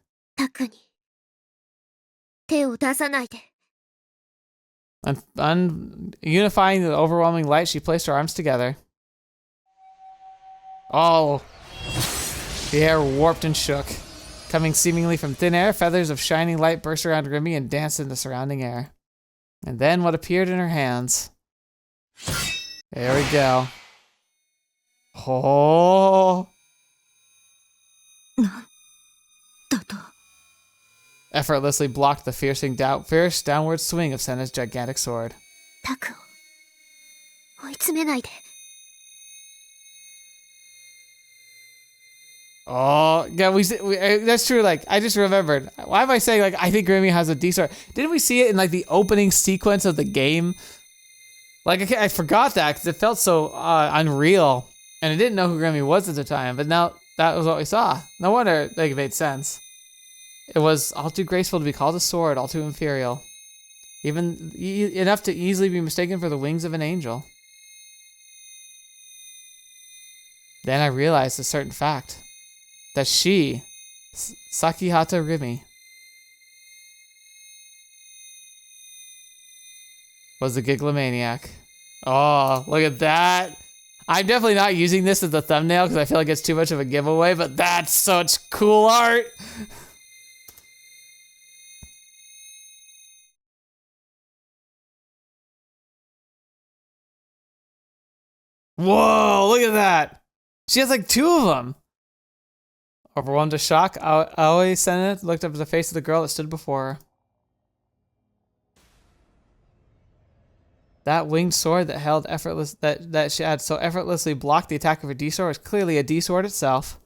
Unifying the overwhelming light, she placed her arms together. Oh. The air warped and shook. Coming seemingly from thin air, feathers of shining light burst around Rimi and danced in the surrounding air. And then what appeared in her hands. There we go. Oh. Effortlessly blocked the fierce downward swing of Sena's gigantic sword. Oh, yeah, that's true. Like, I just remembered. Why am I saying, like, I think Rimi has a D-sword? Didn't we see it in, like, the opening sequence of the game? Like, I forgot that because it felt so unreal. And I didn't know who Rimi was at the time, but now that was what we saw. No wonder, like, it made sense. It was all too graceful to be called a sword, all too imperial. Even enough to easily be mistaken for the wings of an angel. Then I realized a certain fact. That she, Sakihata Rimi, was the Giglomaniac. Oh, look at that. I'm definitely not using this as the thumbnail because I feel like it's too much of a giveaway, but that's such cool art. Whoa, look at that. She has like 2 of them. Overwhelmed with shock, Aoi Sena looked up at the face of the girl that stood before her. That winged sword that held that she had so effortlessly blocked the attack of her D-sword was clearly a D-sword itself.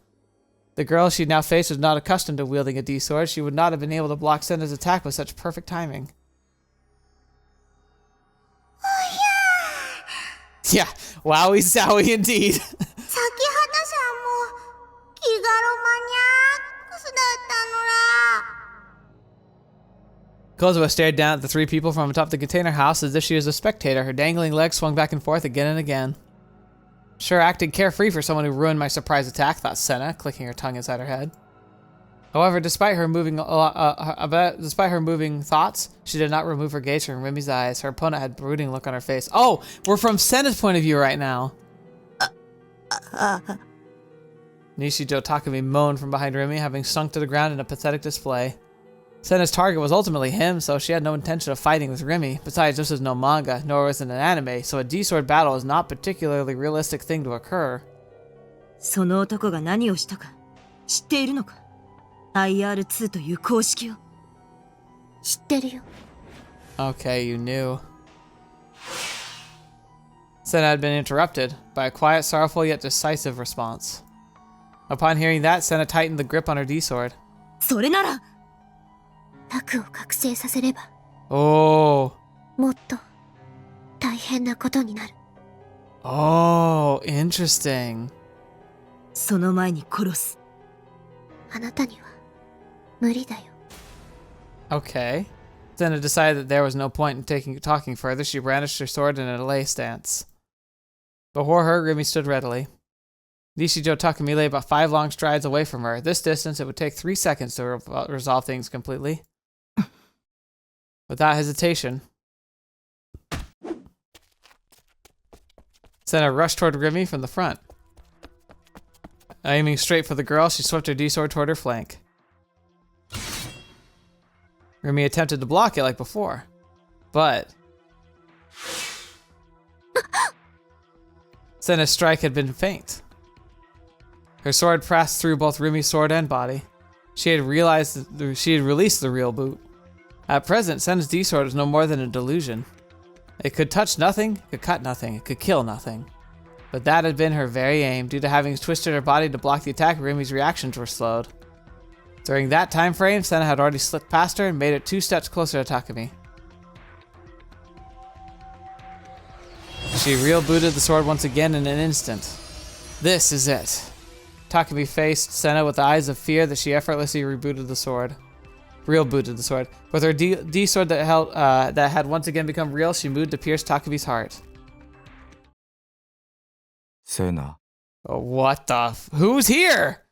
The girl she now faced was not accustomed to wielding a D-sword. She would not have been able to block Sena's attack with such perfect timing. Yeah, wowie zowie indeed. Sakihata-san も気がロマニアックスだったのら。Kozuha stared down at the 3 people from atop the container house as if she was a spectator. Her dangling legs swung back and forth again and again. Sure acted carefree for someone who ruined my surprise attack, thought Sena, clicking her tongue inside her head. However, despite her moving thoughts, she did not remove her gaze from Rimi's eyes. Her opponent had a brooding look on her face. Oh, we're from Sena's point of view right now. Nishijo Takumi moaned from behind Rimi, having sunk to the ground in a pathetic display. Sena's target was ultimately him, so she had no intention of fighting with Rimi. Besides, this was no manga, nor was it an anime, so a D-sword battle is not a particularly realistic thing to occur. その男が何をしたか知っているのか ?IR2 という公式を。知ってるよ。Okay, you knew. Sena had been interrupted by a quiet, sorrowful yet decisive response. Upon hearing that, Sena tightened the grip on her D-sword. それなら悪を覚醒させれば Oh. もっと大変なことになる。 Oh, interesting. その前に殺す。あなたには無理だよ。 Okay. Sena decided that there was no point in talking further. She brandished her sword in a lay stance. Before her, Rimi stood readily. Nishijo Takumi lay about 5 long strides away from her. At this distance, it would take 3 seconds to resolve things completely. Without hesitation, Sena rushed toward Rimi from the front. Aiming straight for the girl, she swept her D-sword toward her flank. Rimi attempted to block it like before, but Sena's strike had been feint. Her sword passed through both Rimi's sword and body. She had released the real boot. At present, Sena's D-sword was no more than a delusion. It could touch nothing, it could cut nothing, it could kill nothing. But that had been her very aim. Due to having twisted her body to block the attack, Rimi's reactions were slowed. During that time frame, Sena had already slipped past her and made it 2 steps closer to Takumi. She real booted the sword once again in an instant. This is it. Takumi faced Sena with eyes of fear that she effortlessly rebooted the sword. Real booted the sword. With her D-sword that had once again become real, she moved to pierce Takumi's heart. Sena. Oh, what the who's here?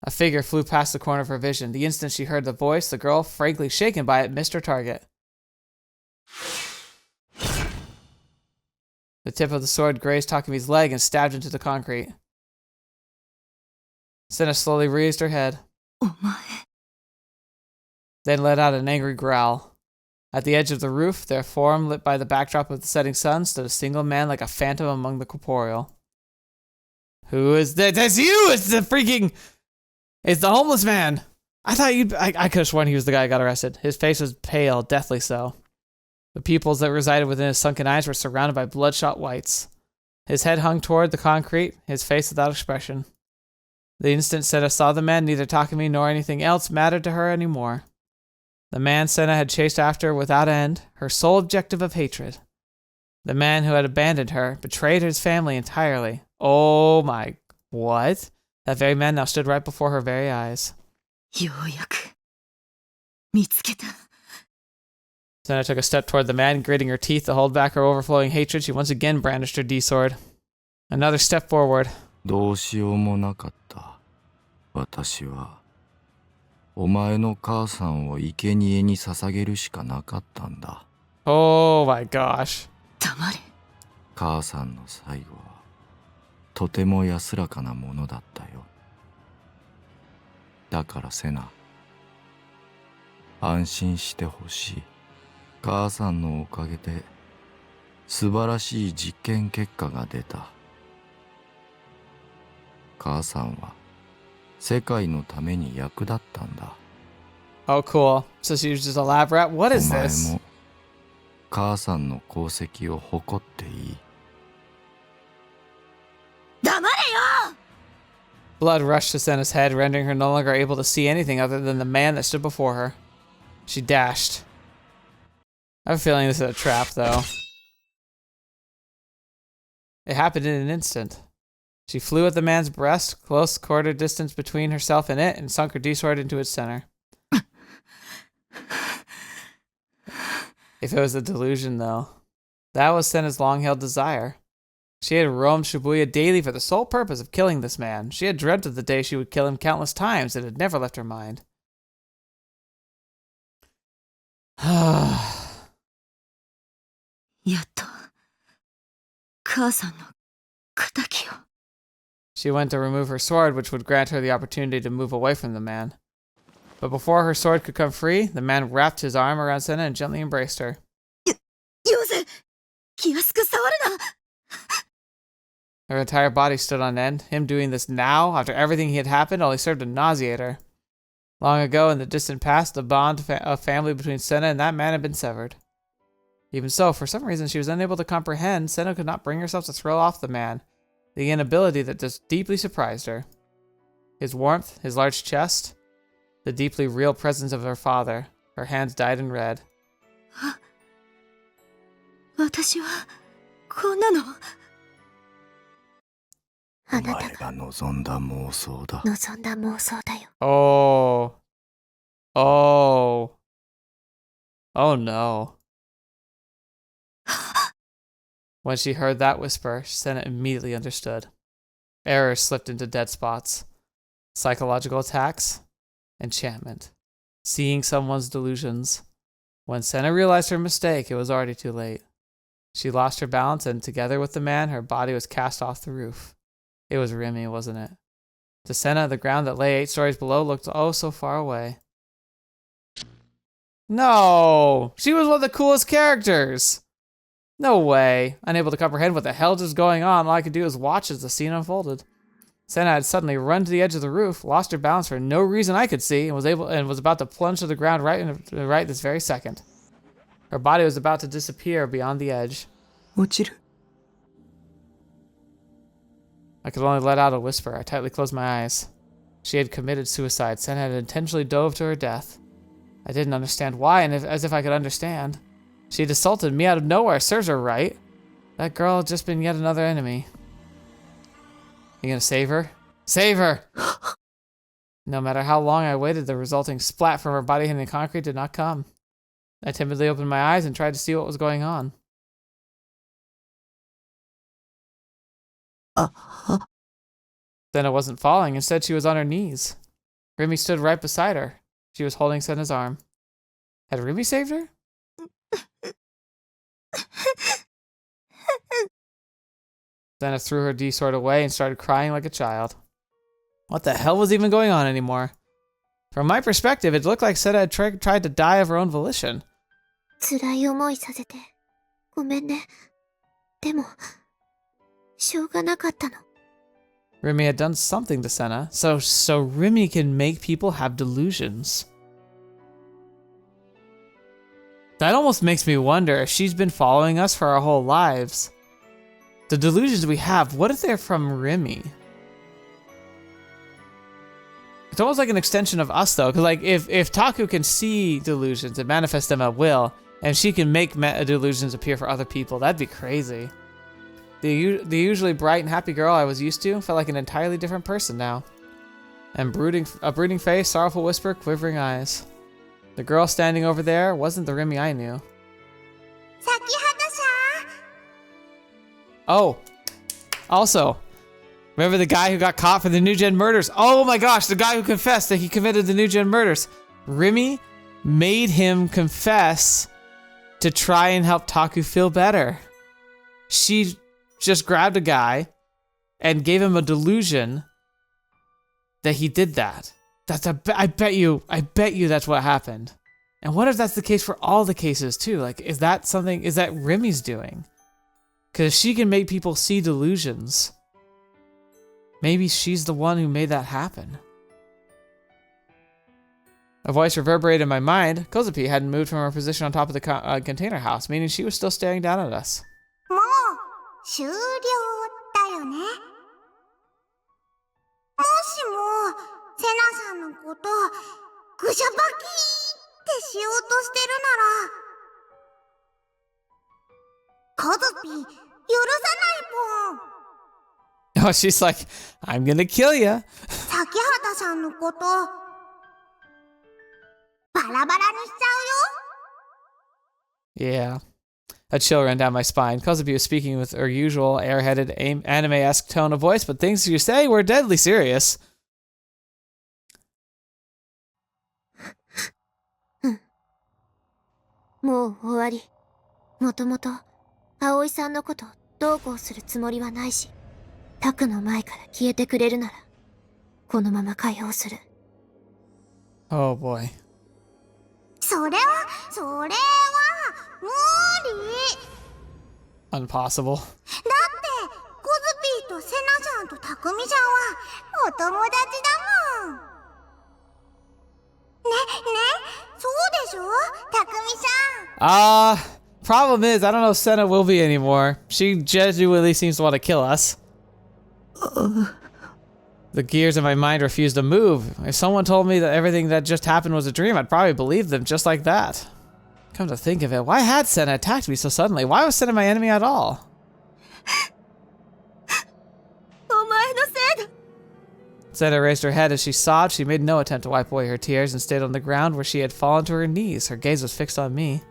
A figure flew past the corner of her vision. The instant she heard the voice, the girl, frankly shaken by it, missed her target. The tip of the sword grazed Takumi's leg and stabbed into the concrete. Sena slowly raised her head, then let out an angry growl. At the edge of the roof, their form lit by the backdrop of the setting sun, stood a single man like a phantom among the corporeal. Who is that? That's you! It's the homeless man! I could have sworn he was the guy who got arrested. His face was pale, deathly so. The pupils that resided within his sunken eyes were surrounded by bloodshot whites. His head hung toward the concrete, his face without expression. The instant Sena saw the man, neither Takumi nor anything else mattered to her anymore. The man Sena had chased after without end, her sole objective of hatred. The man who had abandoned her, betrayed his family entirely. Oh my... what? That very man now stood right before her very eyes. ようやく見つけた。 Sena took a step toward the man, gritting her teeth to hold back her overflowing hatred. She once again brandished her D-sword. Another step forward. どうしようもなかった。私はお前の母さんを生贄に捧げるしかなかったんだ。 Oh my gosh. 黙れ。母さんの最後はとても安らかなものだったよ。だからセナ、安心してほしい。母さんのおかげで素晴らしい実験結果が出た。母さんは世界のために役立ったんだ。 Oh, cool. So she was just a lab rat? What お is 前 this? も母さんの功績を誇っていい。黙れよ。 Blood rushed to Sena's head, rendering her no longer able to see anything other than the man that stood before her. She dashed. I have a feeling this is a trap, though. It happened in an instant. She flew at the man's breast, close quarter distance between herself and it, and sunk her D-sword into its center. If it was a delusion, though, that was Sena's long-held desire. She had roamed Shibuya daily for the sole purpose of killing this man. She had dreamt of the day she would kill him countless times. It had never left her mind. やっと母さんの仇を。 She went to remove her sword, which would grant her the opportunity to move away from the man. But before her sword could come free, the man wrapped his arm around Sena and gently embraced her. よせ、気安く触るな。 Her entire body stood on end. Him doing this now, after everything he had happened, only served to nauseate her. Long ago, in the distant past, the bond of family between Sena and that man had been severed. Even so, for some reason she was unable to comprehend, Sena could not bring herself to throw off the man, the inability that just deeply surprised her. His warmth, his large chest, the deeply real presence of her father, her hands dyed in red. 私はこんなの。お前が望んだ妄想だ。望んだ妄想だよ。 Oh. Oh. Oh no. When she heard that whisper, Sena immediately understood. Errors slipped into dead spots. Psychological attacks. Enchantment. Seeing someone's delusions. When Sena realized her mistake, it was already too late. She lost her balance and, together with the man, her body was cast off the roof. It was Rimi, wasn't it? To Sena, the ground that lay 8 stories below looked oh so far away. No! She was one of the coolest characters! No way. Unable to comprehend what the hell was going on, all I could do was watch as the scene unfolded. Sena had suddenly run to the edge of the roof, lost her balance for no reason I could see, and was about to plunge to the ground right this very second. Her body was about to disappear beyond the edge. 落ちる。 I could only let out a whisper. I tightly closed my eyes. She had committed suicide. Sena had intentionally dove to her death. I didn't understand why, and as if I could understand. She had assaulted me out of nowhere. Serves her right. That girl had just been yet another enemy. You gonna save her? Save her! No matter how long I waited, the resulting splat from her body hitting the concrete did not come. I timidly opened my eyes and tried to see what was going on. Sena wasn't falling. Instead, she was on her knees. Rimi stood right beside her. She was holding Sena's arm. Had Rimi saved her? Sena threw her D-sword away and started crying like a child. What the hell was even going on anymore? From my perspective, it looked like Sena had tried to die of her own volition. 辛い思いさせてごめんね。でもしょうがなかったの。 Rimi had done something to Sena, so Rimi can make people have delusions. That almost makes me wonder if she's been following us for our whole lives. The delusions we have, what if they're from Rimi? It's almost like an extension of us, though, because like if Taku can see delusions and manifest them at will, and she can make delusions appear for other people, that'd be crazy. The usually bright and happy girl I was used to felt like an entirely different person now. And a brooding face, sorrowful whisper, quivering eyes. The girl standing over there wasn't the Rimi I knew. Sakihata-san! Oh, also, remember the guy who got caught for the NewGen murders? Oh my gosh, the guy who confessed that he committed the NewGen murders. Rimi made him confess to try and help Taku feel better. She just grabbed a guy and gave him a delusion that he did that. I bet you that's what happened. And what if that's the case for all the cases too? Like, is that Rimi's doing? Because she can make people see delusions. Maybe she's the one who made that happen. A voice reverberated in my mind. Kozupi hadn't moved from her position on top of the container house, meaning she was still staring down at us. もう終了だよね。もしもセナさんのことぐしゃばきってしようとしてるなら、コズピ許さないぽん。 Oh, she's like, I'm gonna kill ya. 咲畑さんのことバラバラにしちゃうよ。 Yeah. A chill ran down my spine. Kozupi was speaking with her usual airheaded anime-esque tone of voice, but things you say were deadly serious. もう終わり。もともと葵さんのことどうこうするつもりはないし、タクの前から消えてくれるならこのまま解放する。 Oh boy. それは無理。 Impossible. だってコズピーとセナちゃんとタクミちゃんはお友達だもん。そうでしょタクミちゃん。Problem is, I don't know if Sena will be anymore. She genuinely seems to want to kill us. The gears in my mind refused to move. If someone told me that everything that just happened was a dream, I'd probably believe them just like that. Come to think of it, why had Sena attacked me so suddenly? Why was Sena my enemy at all? Sena raised her head as she sobbed. She made no attempt to wipe away her tears and stayed on the ground where she had fallen to her knees. Her gaze was fixed on me.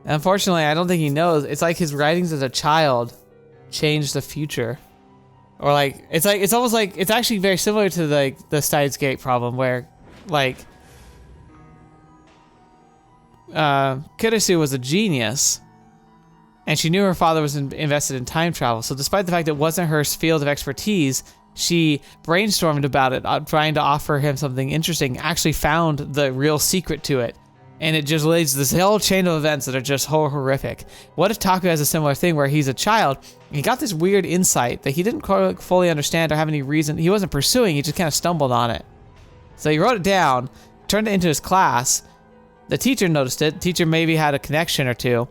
Unfortunately, I don't think he knows. It's like his writings as a child changed the future. Or it's almost like, it's actually very similar to the Steins Gate problem where, Kurisu was a genius, and she knew her father was invested in time travel. So despite the fact it wasn't her field of expertise, she brainstormed about it, trying to offer him something interesting, actually found the real secret to it. And it just leads to this whole chain of events that are just horrific. What if Taku has a similar thing where he's a child, he got this weird insight that he didn't fully understand or have any reason, he wasn't pursuing, he just kind of stumbled on it. So he wrote it down, turned it into his class, the teacher noticed it, the teacher maybe had a connection or two,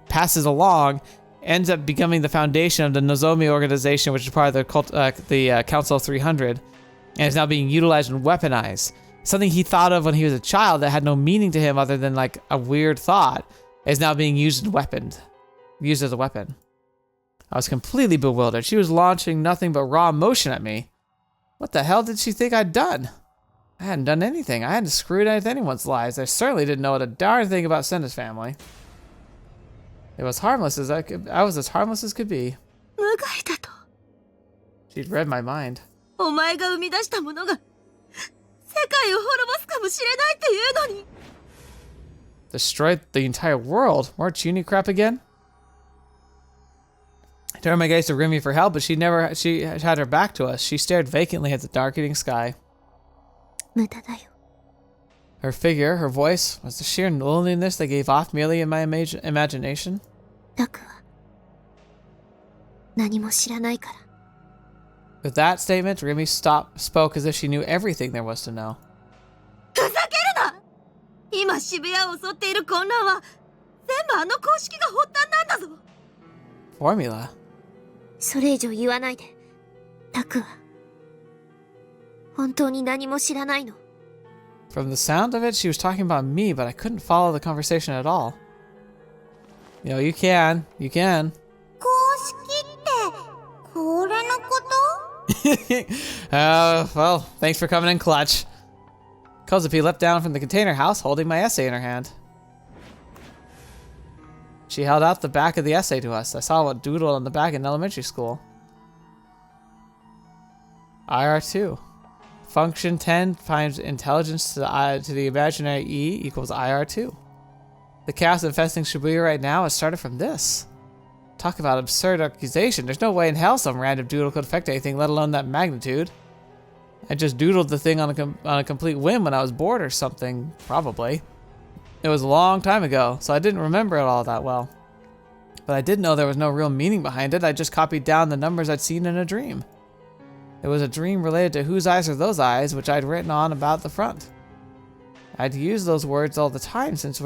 passes along, ends up becoming the foundation of the Nozomi organization, which is part of the Council of 300, and is now being utilized and weaponized. Something he thought of when he was a child that had no meaning to him other than like a weird thought is now being used as a weapon. I was completely bewildered. She was launching nothing but raw emotion at me. What the hell did she think I'd done? I hadn't done anything. I hadn't screwed with anyone's lives. I certainly didn't know a darn thing about Sena's family. It was harmless as I was as harmless as could be. She'd read my mind. Destroyed the entire world. More Chuni crap again? I turned my gaze to Rimi for help, but she had her back to us. She stared vacantly at the darkening sky. Her figure, her voice, was the sheer loneliness that gave off merely in my imagination. With that statement, Rimi spoke as if she knew everything there was to know. Formula? From the sound of it, she was talking about me, but I couldn't follow the conversation at all. You know, you can. Well, thanks for coming in clutch. Kozupi leapt down from the container house, holding my essay in her hand. She held out the back of the essay to us. I saw what doodled on the back in elementary school. IR2. Function 10 finds intelligence to the imaginary E equals IR2. The chaos infesting Shibuya right now has started from this. Talk about absurd accusation. There's no way in hell some random doodle could affect anything, let alone that magnitude. I just doodled the thing on a complete whim when I was bored or something, probably. It was a long time ago, so I didn't remember it all that well. But I did know there was no real meaning behind it. I just copied down the numbers I'd seen in a dream. It was a dream related to whose eyes are those eyes, which I'd written on about the front. I'd used those words all the time since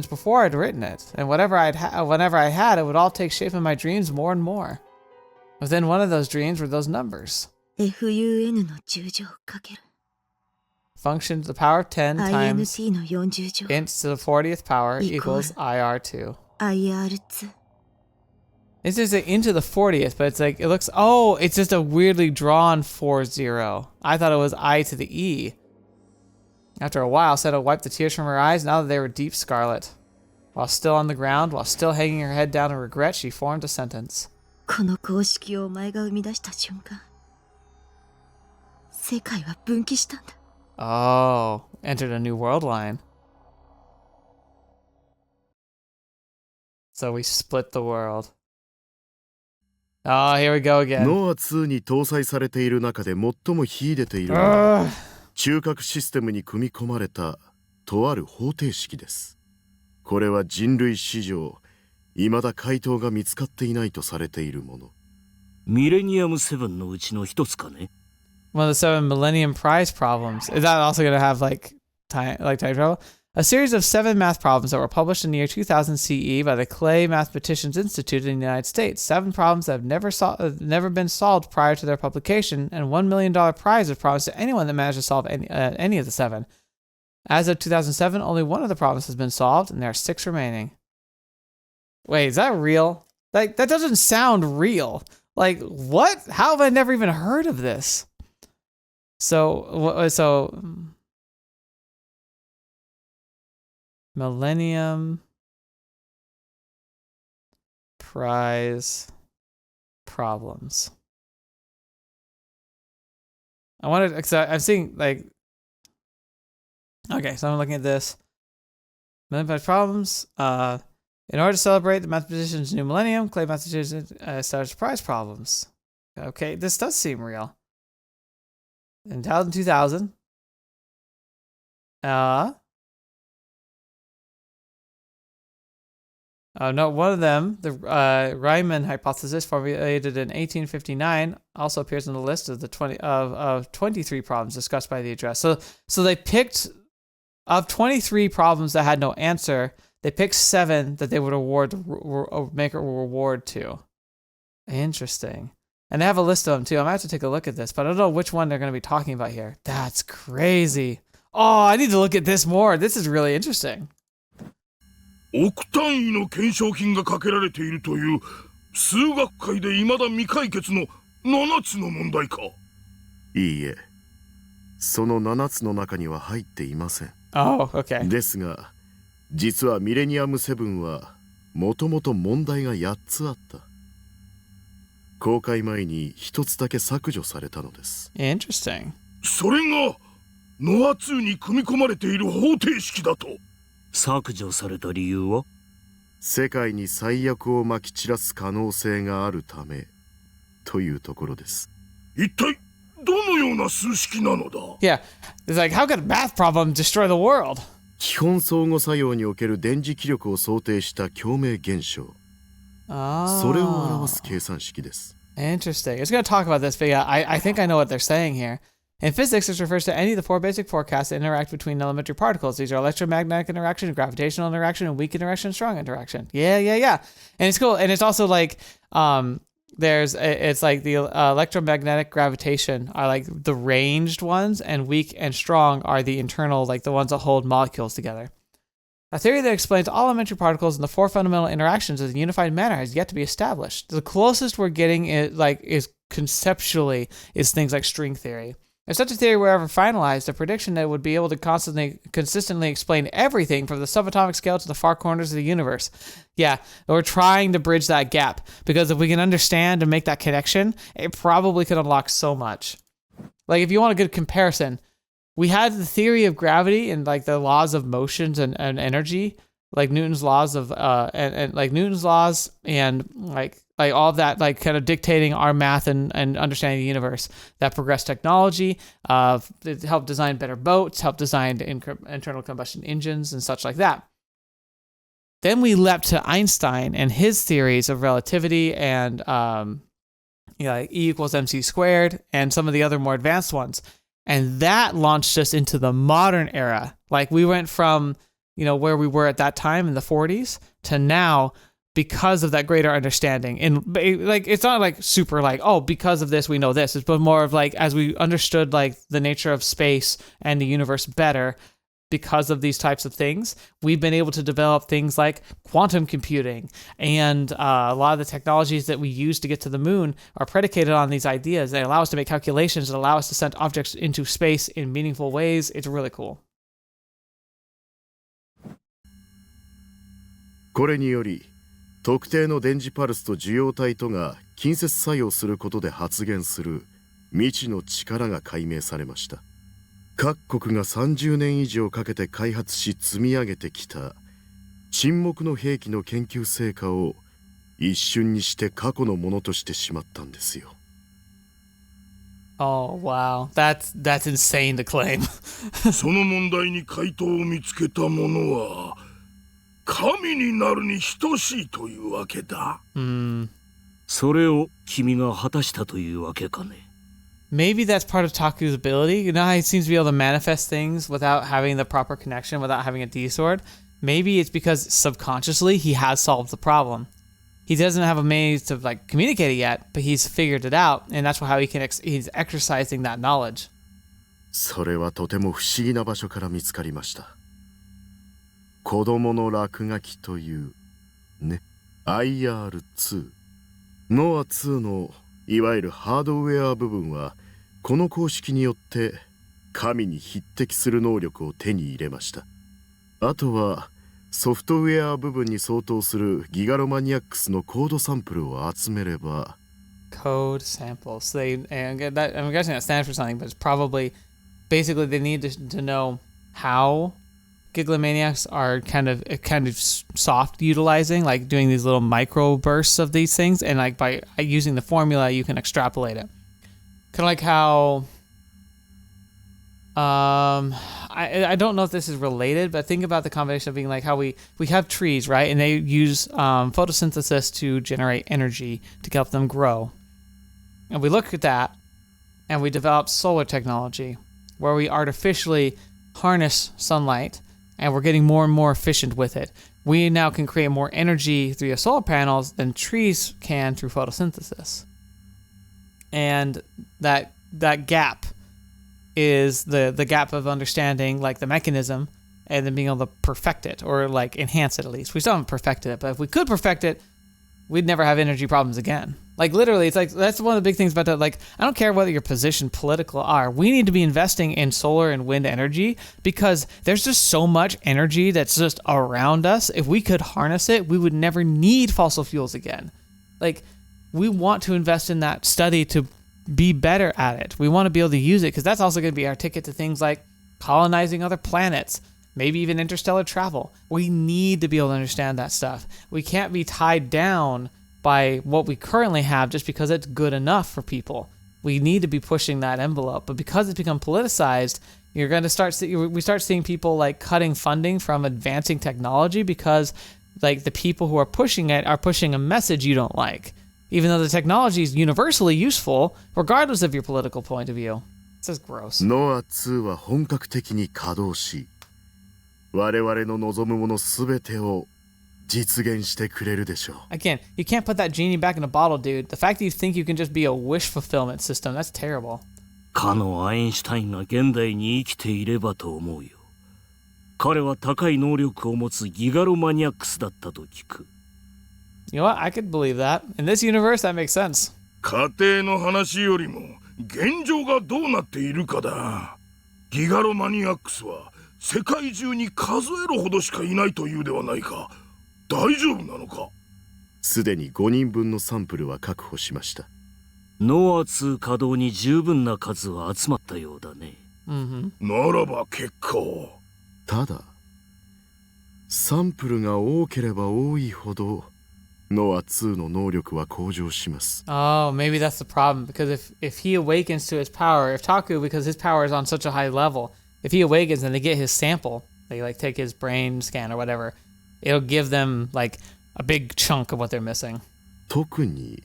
before I'd written it, and whenever I had, it would all take shape in my dreams more and more. Within one of those dreams were those numbers. FUN の10乗かける Function to the power of 10 times INT の40乗 int to the 40th power Equals equals IR2. IR2 It's just like into the 40th, but it's like, it looks, oh, it's just a weirdly drawn 40. I thought it was I to the E. After a while, Sena wiped the tears from her eyes now that they were deep scarlet. While still on the ground, while still hanging her head down in regret, she formed a sentence. この公式をお前が生み出した瞬間世界は分岐したんだ Oh, entered a new world line. So we split the world. Oh, here we go again. ノア2に搭載されている中で最も秀でているのは中核システムに組み込まれたとある方程式です。これは人類史上未だ回答が見つかっていないとされているもの。ミレニアム7のうちの一つかね。One of the 7 Millennium Prize problems. Is that also going to have like time travel? A series of 7 math problems that were published in the year 2000 CE by the Clay Mathematicians Institute in the United States. 7 problems that have never been solved prior to their publication, and $1 million prize was promised to anyone that managed to solve any of the 7. As of 2007, only one of the problems has been solved, and there are 6 remaining. Wait, is that real? Like, that doesn't sound real. Like, what? How have I never even heard of this? So Millennium Prize problems. I wanted, because I'm seeing like, okay, so I'm looking at this. Millennium Prize problems. In order to celebrate the mathematician's new millennium, Clay Mathematicians established prize problems. Okay, this does seem real. In 2000. No, one of them, the Riemann hypothesis formulated in 1859, also appears in the list of the 23 problems discussed by the address. So they picked, of 23 problems that had no answer, they picked 7 that they would make a reward to. Interesting. And they have a list of them too. I'm gonna have to take a look at this, but I don't know which one they're gonna be talking about here. That's crazy. Oh, I need to look at this more. This is really interesting. 億単位の懸賞金がかけられているという数学界で未だ未解決の7つの問題か。いいえ、その7つの中には入っていません。Oh, okay. ですが、実はミレニアム7はもともと問題が8つあった。公開前に1つだけ削除されたのです。Interesting. それがノア2に組み込まれている方程式だと。削除された理由は世界に最悪をまき散らす可能性があるためというところです。一体どのような数式なのだ Yeah, it's like, how could a math problem destroy the world? 基本相互作用における電磁気力を想定した共鳴現象。それを表す計算式です。Interesting. It's going to talk about this, but yeah, I think I know what they're saying here. In physics, this refers to any of the 4 basic forecasts that interact between elementary particles. These are electromagnetic interaction, gravitational interaction, and weak interaction, strong interaction. Yeah. And it's cool. And it's also like, it's like the electromagnetic gravitation are like the ranged ones, and weak and strong are the internal, like the ones that hold molecules together. A theory that explains all elementary particles and the 4 fundamental interactions in a unified manner has yet to be established. The closest we're getting is conceptually things like string theory. If such a theory were ever finalized, a prediction that would be able to consistently explain everything from the subatomic scale to the far corners of the universe. Yeah, we're trying to bridge that gap, because if we can understand and make that connection, it probably could unlock so much. Like, if you want a good comparison, we had the theory of gravity and like the laws of motions and energy, like Newton's laws of and like Newton's laws and like like all of that, like kind of dictating our math and understanding the universe. That progressed technology, it helped design better boats, helped design internal combustion engines and such like that. Then we leapt to Einstein and his theories of relativity and like E equals mc squared and some of the other more advanced ones. And that launched us into the modern era. Like we went from, where we were at that time in the 40s to now because of that greater understanding. And like, it's not like super like, oh, because of this, we know this. It's but more of like, as we understood like the nature of space and the universe better, because of these types of things, we've been able to develop things like quantum computing, and a lot of the technologies that we use to get to the moon are predicated on these ideas. They allow us to make calculations that allow us to send objects into space in meaningful ways. It's really cool. これにより、特定の電磁パルスと受容体とが近接作用することで発現する未知の力が解明されました。各国が30年以上かけて開発し積み上げてきた沈黙の兵器の研究成果を一瞬にして過去のものとしてしまったんですよ。Oh, wow. That's insane to claim. その問題に回答を見つけた者は神になるに等しいというわけだ。それを君が果たしたというわけかね。Maybe that's part of Taku's ability. How he seems to be able to manifest things without having the proper connection, without having a D-sword. Maybe it's because subconsciously he has solved the problem. He doesn't have a means to like communicate it yet, but he's figured it out, and that's how he's exercising that knowledge. それはとても不思議な場所から見つかりました。子供の落書きというね、IR2。ノア2のいわゆるハードウェア部分はこの公式によって神に匹敵する能力を手に入れました。あとはソフトウェア部分に相当するギガロマニアックスのコードサンプルを集めれば。 Code samples. I'm guessing that stands for something, but it's probably basically they need to know how Gigalomaniacs are kind of soft utilizing, like doing these little micro bursts of these things, and like by using the formula you can extrapolate it. Kind of like how I don't know if this is related, but think about the combination of being like how we have trees, right? And they use photosynthesis to generate energy to help them grow. And we look at that and we develop solar technology where we artificially harness sunlight and we're getting more and more efficient with it. We now can create more energy through the solar panels than trees can through photosynthesis. And that gap is the gap of understanding like the mechanism and then being able to perfect it or like enhance it at least. We still haven't perfected it, but if we could perfect it, we'd never have energy problems again. Like literally, it's like that's one of the big things about that. Like I don't care whether your position political are. We need to be investing in solar and wind energy because there's just so much energy that's just around us. If we could harness it, we would never need fossil fuels again. Like we want to invest in that study to be better at it. We want to be able to use it because that's also going to be our ticket to things like colonizing other planets, maybe even interstellar travel. We need to be able to understand that stuff. We can't be tied down by what we currently have just because it's good enough for people. We need to be pushing that envelope. But because it's become politicized, you're going to we start seeing people like cutting funding from advancing technology because like the people who are pushing it are pushing a message you don't like. Even though the technology is universally useful, regardless of your political point of view. This is gross. ノア2は本格的に稼働し、我々の望むものすべてを実現してくれるでしょう。Again, you can't put that genie back in a bottle, dude. The fact that you think you can just be a wish fulfillment system, that's terrible. かのアインシュタインが現代に生きていればと思うよ。彼は高い能力を持つギガロマニアックスだったと聞く。You know what? I could believe that. In this universe, that makes sense. 家庭の話よりも現状がどうなっているかだ。ギガロマニアックスは世界中に数えるほどしかいないというではないか。大丈夫なのか？すでに5人分のサンプルは確保しました。ノア2稼働に十分な数は集まったようだね。ならば結構。ただ、サンプルが多ければ多いほどノア2の能力は向上します。Oh, maybe that's the problem. Because if he awakens to his power, if Taku, because his power is on such a high level, if he awakens and they get his sample, they like take his brain scan or whatever, it'll give them like a big chunk of what they're missing. 特に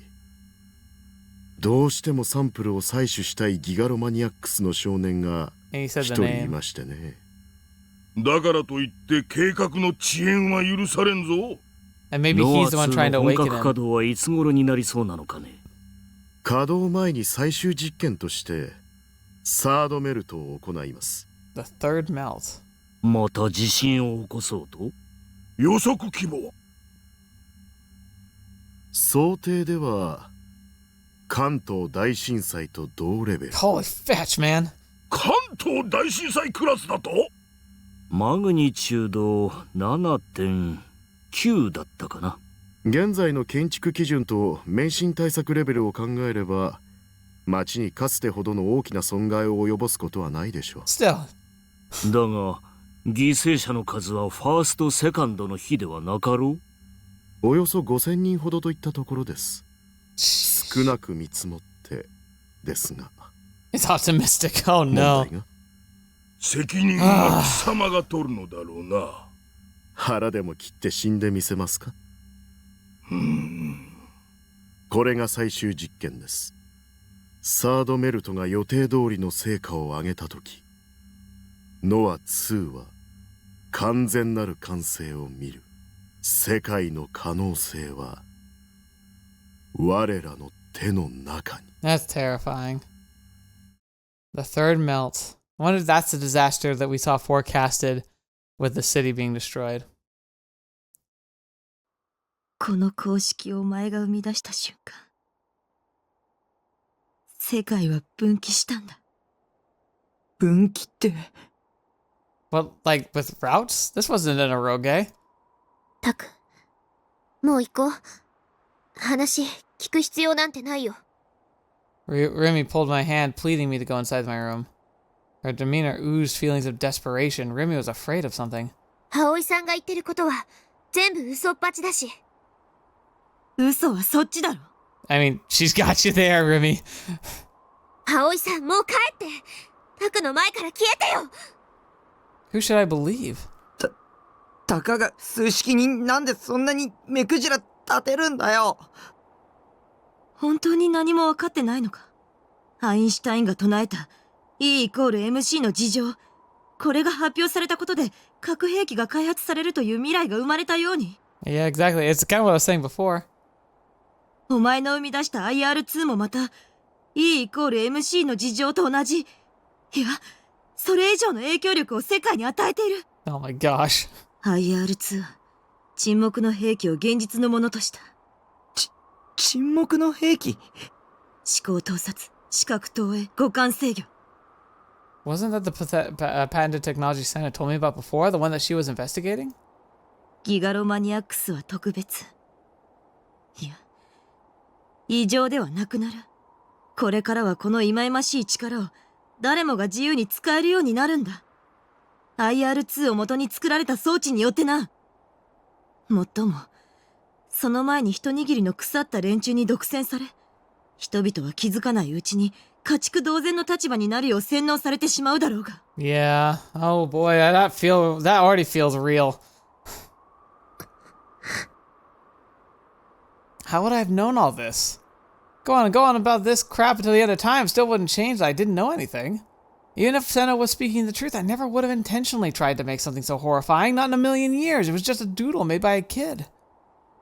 どうしてもサンプルを採取したいギガロマニアックスの少年が And he 一 said the 人い name. ましてね。だからといって計画の遅延は許されんぞ。And maybe ノ he's ア the one 2 trying to の本 awaken 格稼 him. 働はいつ頃になりそうなのかね。稼働前に最終実験としてサードメルトを行います。The third melt. また地震を起こそうと？予測規模は？想定では関東大震災と同レベル。Holy fetch, man. 関東大震災クラスだと？マグニチュード 7.9 だったかな。現在の建築基準と免震対策レベルを考えれば町にかつてほどの大きな損害を及ぼすことはないでしょう。 Still. だが犠牲者の数はファーストセカンドの日ではなかろう。およそ5000人ほどといったところです。少なく見積もってですが。It's optimistic. Oh 問 no. 題が責任は貴様が取るのだろうな。腹でも切って死んでみせますか。これが最終実験です。サードメルトが予定通りの成果を上げたとき、ノア2は完全なる完成を見る。世界の可能性は我らの手の中に。 That's terrifying. The third melt. I wonder if that's the disaster that we saw forecasted with the city being destroyed. この公式をお前が生み出した瞬間、世界は分岐したんだ。分岐って。Well, like with routes? This wasn't in a rogue. タク、もう行こう。話聞く必要なんてないよ。Rimi pulled my hand, pleading me to go inside my room. Her demeanor oozed feelings of desperation. Rimi was afraid of something. 葵さんが言ってることは全部嘘っぱちだし。嘘はそっちだろ。I mean, she's got you there, Rimi. 葵さん、もう帰って。タクの前から消えてよ。 Who should I believe? たかが数式になんでそんなに目くじら立てるんだよ。本当に何も分かってないのか。アインシュタインが唱えた E イコール MC の事情、これが発表されたことで核兵器が開発されるという未来が生まれたように。 Yeah, exactly. It's kind of what I was saying before. お前の生み出した IR2 もまた E イコール MC の事情と同じ、いやそれ以上の影響力を世界に与えている。 Oh my gosh. IR2 は沈黙の兵器を現実のものとした。沈黙の兵器。思考盗撮、視覚投影、五感制御。 Wasn't that the patented technology Sena told me about before? The one that she was investigating? ギガロマニアックスは特別。いや、異常ではなくなる。これからはこの忌々しい力を誰もが自由に使えるようになるんだ。IR2 を元に作られた装置によってな。もっとも、その前に一握りの腐った連中に独占され、人々は気づかないうちに家畜同然の立場になるよう洗脳されてしまうだろうが。Yeah. Oh boy, that already feels real. How would I have known all this? Go on about this crap until the end of time still wouldn't change that I didn't know anything. Even if Sena was speaking the truth, I never would have intentionally tried to make something so horrifying. Not in a million years. It was just a doodle made by a kid.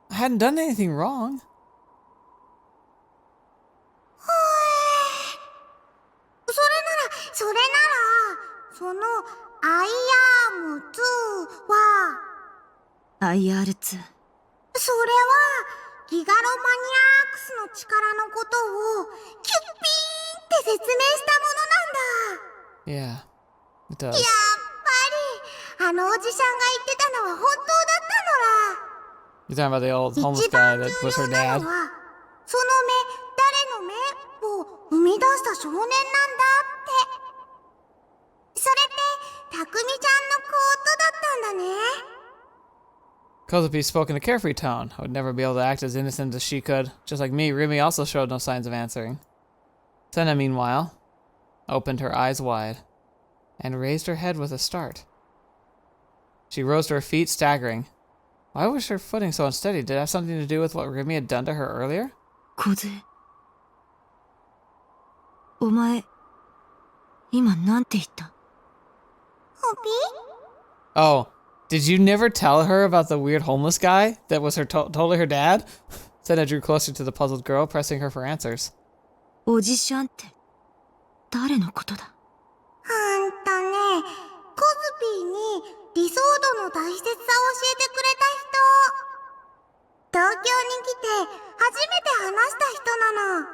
I hadn't done anything wrong. それなら、その、アイアーム2は、IR2。それは、ギガロマニアックスの力のことを、キュッピーンって説明したものなんだ。Yeah, it does. やっぱり、あのおじさんが言ってたのは本当だったのら。 You're talking about the old homeless guy that was her 一番重要な dad? のは、その目、誰の目を生み出した少年なんだって。それって、たくみちゃんのコートだったんだね。Kozupi spoke in a carefree tone. I would never be able to act as innocent as she could. Just like me, Rimi also showed no signs of answering. Sena, meanwhile, opened her eyes wide and raised her head with a start. She rose to her feet, staggering. Why was her footing so unsteady? Did it have something to do with what Rimi had done to her earlier? 小杖。お前、今なんて言った？ Oh, did you never tell her about the weird homeless guy that was totally her dad? Sena drew closer to the puzzled girl, pressing her for answers. おじしゃんって誰のことだ？コズピーに理想度の大切さを教えてくれた人。東京に来て初めて話した人なの。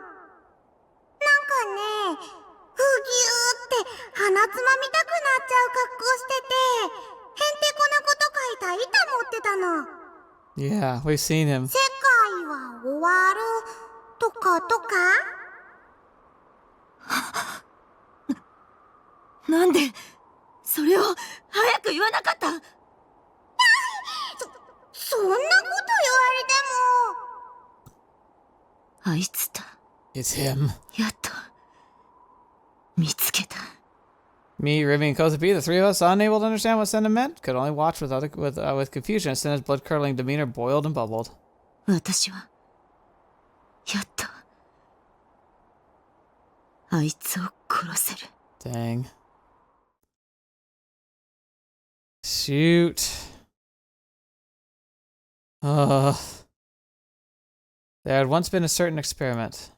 なんかね、ふぎゅーって鼻つまみたくなっちゃう格好してて、へんてこなこと書いた板持ってたの。Yeah, we've seen him. 世界は終わるとか。なんでそれを早く言わなかった？そんなこと言われても。あいつだ。It's him. やっと見つけた。Me, Rimi, and Kozupi, the three of us, unable to understand what Sena meant, could only watch with confusion as Sena's blood-curdling demeanor boiled and bubbled. 私はやっとあいつを殺せる。 Dang. Shoot. There had once been a certain experiment,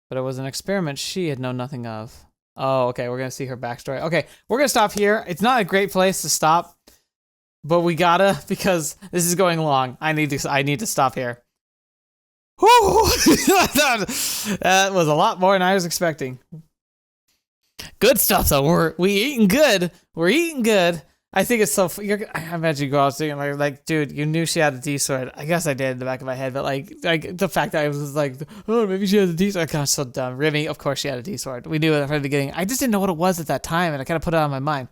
but it was an experiment she had known nothing of. Oh, okay, we're gonna see her backstory. Okay, we're gonna stop here. It's not a great place to stop, but we gotta, because this is going long. I need to stop here. Whew! That was a lot more than I was expecting. Good stuff though. We eating good. We're eating good. I think it's so. I imagine you go out thinking like, dude, you knew she had a D sword. I guess I did in the back of my head, but like the fact that I was like, oh, maybe she had a D sword. God, so dumb. Rimi, of course she had a D sword. We knew it from the beginning. I just didn't know what it was at that time, and I kind of put it on my mind.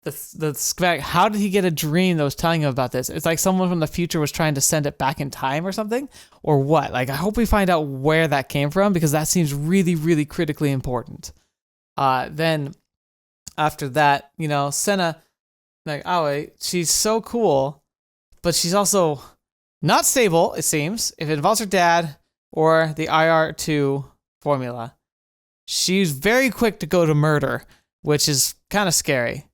The schematic. How did he get a dream that was telling him about this? It's like someone from the future was trying to send it back in time or something, or what? Like, I hope we find out where that came from, because that seems really, really critically important. Then after that, you know, Sena, like, oh wait, she's so cool, but she's also not stable, it seems. If it involves her dad or the IR2 formula, she's very quick to go to murder, which is kind of scary.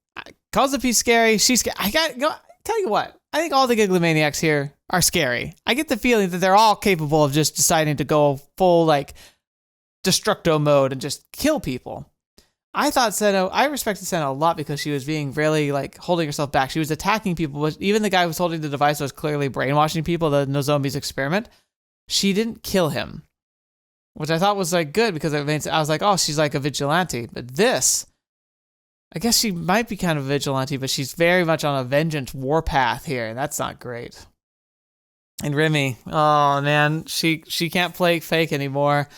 Kozupi's scary. She's scary. Tell you what, I think all the Gigamaniacs here are scary. I get the feeling that they're all capable of just deciding to go full, like, destructo mode and just kill people. I respected Sena a lot because she was being really, like, holding herself back. She was attacking people, but even the guy who was holding the device was clearly brainwashing people, the Nozomi's experiment. She didn't kill him, which I thought was, like, good, because I was like, oh, she's like a vigilante. But this, I guess she might be kind of a vigilante, but she's very much on a vengeance warpath here, and that's not great. And Rimi, oh, man, she can't play fake anymore.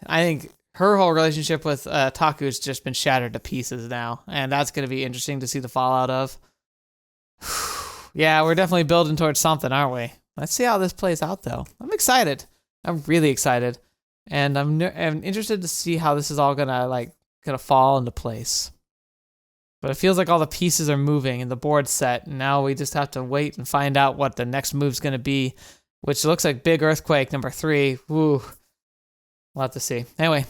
I think her whole relationship with Taku's just been shattered to pieces now, and that's going to be interesting to see the fallout of. Yeah, we're definitely building towards something, aren't we? Let's see how this plays out, though. I'm excited. I'm really excited, and I'm interested to see how this is all gonna fall into place. But it feels like all the pieces are moving and the board's set, and now we just have to wait and find out what the next move's going to be, which looks like Big Earthquake number 3. Woo. We'll have to see. Anyway,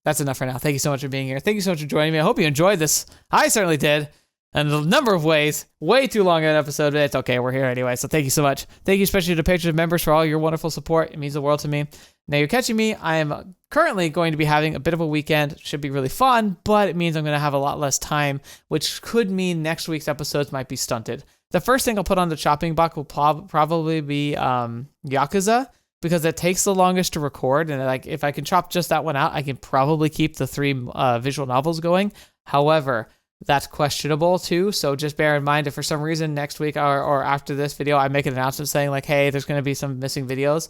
that's enough for now. Thank you so much for being here. Thank you so much for joining me. I hope you enjoyed this. I certainly did. In a number of ways. Way too long an episode, but it's okay. We're here anyway, so thank you so much. Thank you especially to Patreon members for all your wonderful support. It means the world to me. Now you're catching me. I am currently going to be having a bit of a weekend. Should be really fun, but it means I'm going to have a lot less time, which could mean next week's episodes might be stunted. The first thing I'll put on the chopping block will probably be Yakuza, because it takes the longest to record, and like if I can chop just that one out, I can probably keep the 3 visual novels going. However, that's questionable too, so just bear in mind if for some reason next week or after this video I make an announcement saying like, hey, there's going to be some missing videos,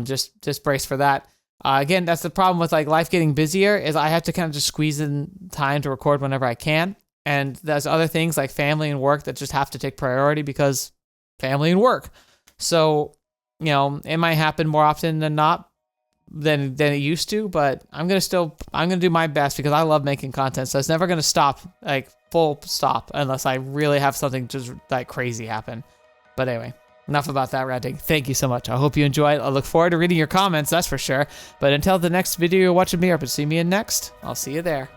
just brace for that. Again, that's the problem with like life getting busier, is I have to kind of just squeeze in time to record whenever I can, and there's other things like family and work that just have to take priority because family and work. So, you know, it might happen more often than not than it used to, but I'm gonna do my best because I love making content. So it's never gonna stop, like full stop, unless I really have something just like crazy happen. But anyway, enough about that ranting. Thank you so much. I hope you enjoyed. I look forward to reading your comments, that's for sure. But until the next video you're watching me or see me in next, I'll see you there.